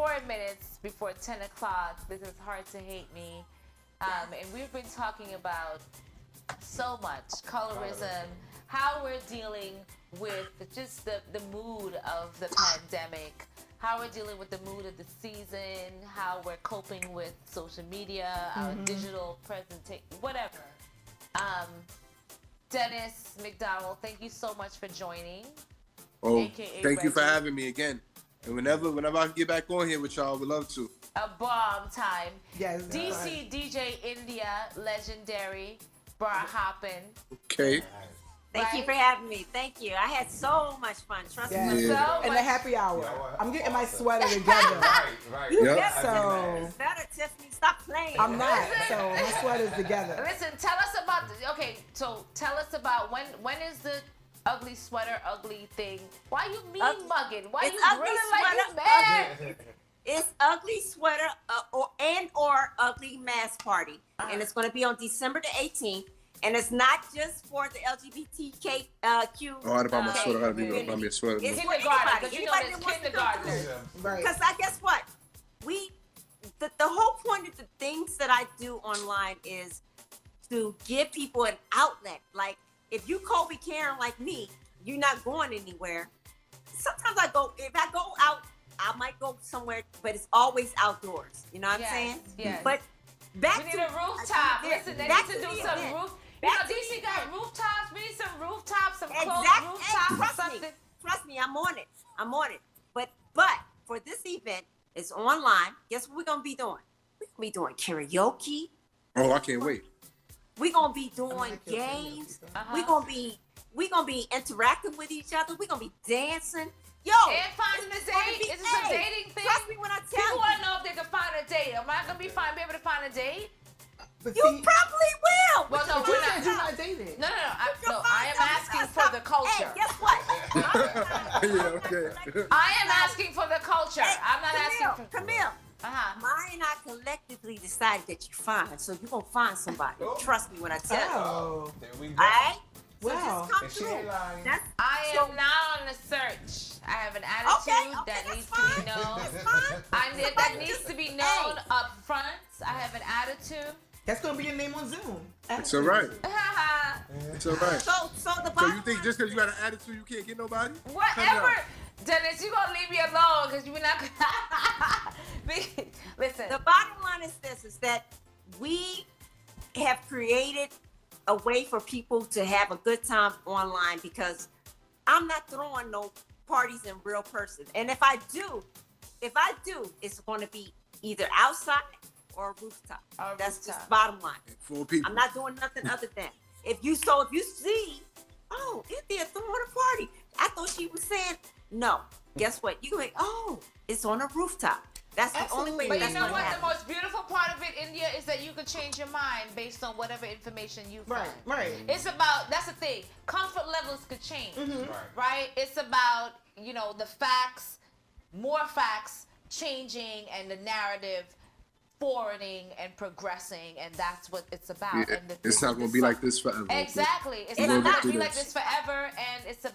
before 10 o'clock. This is Hard to Hate Me. And we've been talking about so much colorism, how we're dealing with just the mood of the pandemic, how we're dealing with the mood of the season, how we're coping with social media, our digital presentation, whatever. Dennis McDowell, thank you so much for joining. Oh, AKA thank you for Reggie. having me again. And whenever I can get back on here with y'all, I would love to. A bomb time. Yes. DC DJ India, legendary, bar hopping. Okay. Thank you for having me. Thank you. I had so much fun. Trust me. Yeah. And the happy hour. I'm getting my sweater together. Right. You Yep. So Better, Tiffany. Stop playing. I'm not. So my sweater's together. Listen, tell us about when is the ugly sweater ugly thing? Why you mean mugging? Why you grilling like you mad? It's ugly sweater or ugly mask party, and it's going to be on December the 18th. And it's not just for the LGBTQ. Oh, I had to buy my sweater. I gotta buy me a sweater. It's kindergarten, because you know there's kindergartners. Right. Because I guess what? The whole point of the things that I do online is to give people an outlet. Like, if you Kobe Karen like me, you're not going anywhere. Sometimes if I go out, I might go somewhere, but it's always outdoors. You know what I'm saying? Yes. But back we need a rooftop. Listen, they need to do some roof. You know, DC got rooftops. We need some rooftops, some closed rooftops, something. Trust me, I'm on it. But for this event, it's online. Guess what we're gonna be doing? We're gonna be doing karaoke. Oh, I can't wait. We're gonna be doing games. We're gonna be interacting with each other. We're gonna be dancing. Yo, and finding a date. Is this a dating thing? Trust me when I tell you. People want to know if they can find a date. Am I gonna be able to find a date? You probably will. Well, no, you're not dating. No. I am asking for the culture. Hey, guess what? Yeah, okay. I am asking for the culture. I'm not asking for Camille. Mine and I collectively decided that you're fine, so you're gonna find somebody. Trust me when I tell you. There we go. All right? So Wow. just come through. I am not on the search. I have an attitude that needs to be known. That needs to be known up front. I have an attitude. That's gonna be your name on Zoom. It's all right. It's all right. So you think just because you got an attitude, you can't get nobody? Whatever. Dennis, you gonna leave me alone because you're not gonna. Listen. The bottom line is this: is that we have created a way for people to have a good time online, because I'm not throwing no parties in real person. And if I do, it's going to be either outside or a rooftop. That's just bottom line. 4 people. I'm not doing nothing other than. If you see, oh, they're throwing a party. I thought she was saying no. Guess what? You go, oh, it's on a rooftop. That's the only way. But you know what? The most beautiful part of it, India, is that you can change your mind based on whatever information you find. Right. It's about, that's the thing. Comfort levels could change. Right? It's about, the facts, more facts changing, and the narrative forwarding and progressing, and that's what it's about. Yeah, and it's not going to be like this forever. Exactly. It's not going to be like this forever, and it's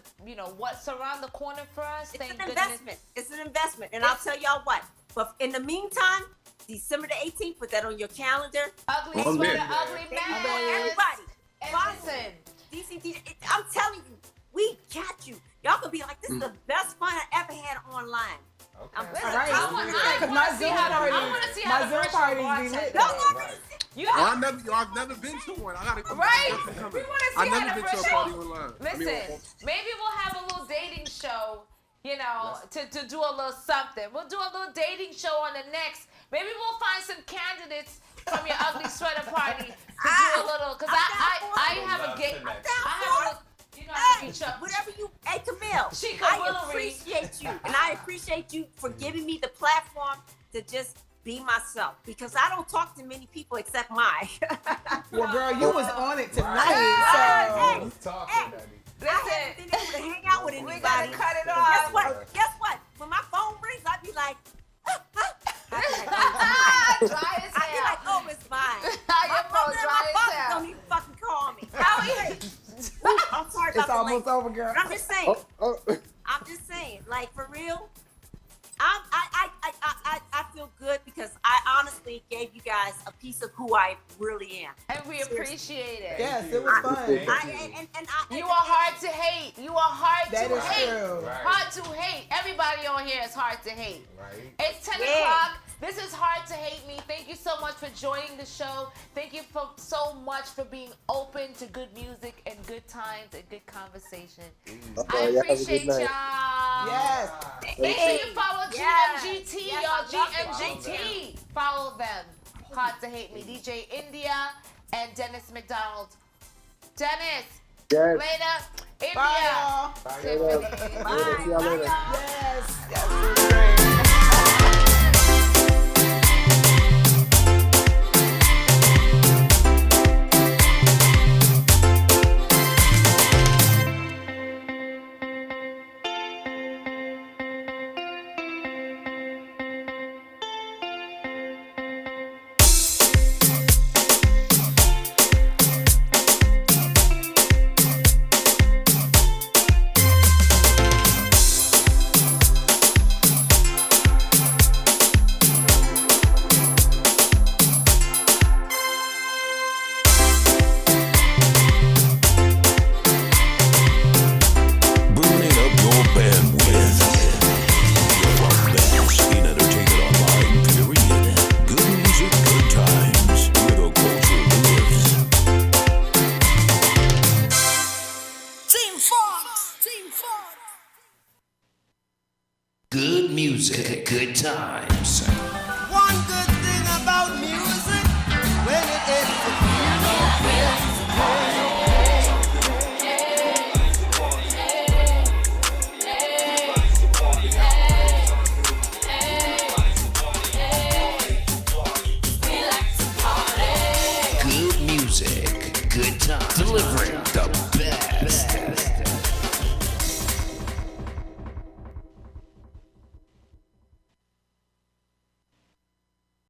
what's around the corner for us. It's an investment. It's an investment, and I'll tell y'all what. But in the meantime, December the 18th, put that on your calendar. Ugly sweater, ugly man. Everybody, listen. DCD, I'm telling you, we got you. Y'all gonna be like, this is the best fun I ever had online. Okay. I want to see how the virtual parties be lit. I've never been to one. I gotta come. Right? We want to see I've how never the been to a party online. Listen, maybe we'll have a little dating show. To do a little something. We'll do a little dating show on the next. Maybe we'll find some candidates from your ugly sweater party to do a little. Cause I have a gay. I have a. Whatever you, Camille, I appreciate you, and I appreciate you for giving me the platform to just be myself, because I don't talk to many people except my. Well, girl, you was on it tonight. I haven't been able to hang out with anybody. We gotta cut it off. Guess what? When my phone rings, I'd be like, dry as hell. I'd be like, oh, it's mine. Your phone dry as hell. Don't even fucking call me. I'm sorry about It's almost over, girl. But I'm just saying. I'm just saying, like, for real. I feel good because I honestly gave you guys a piece of who I really am. And we appreciate it. Yes, it was fun. You are hard to hate. You are hard to hate. That is true. Right. Hard to hate. Everybody on here is hard to hate. Right. It's 10 o'clock. This is Hard to Hate Me. Thank you so much for joining the show. Thank you so much for being open to good music and good times and good conversation. I appreciate y'all. Yes. Make sure you follow GMGT, y'all. GMGT. Follow them. Hard to Hate Me. DJ India and Dennis McDonald. Dennis. Yes. Later. India. Bye, y'all. Tiffany. Bye. See y'all later. Yes. Yes. Good music, good times. One good thing about music, when it is Good music, good times. Delivering the best.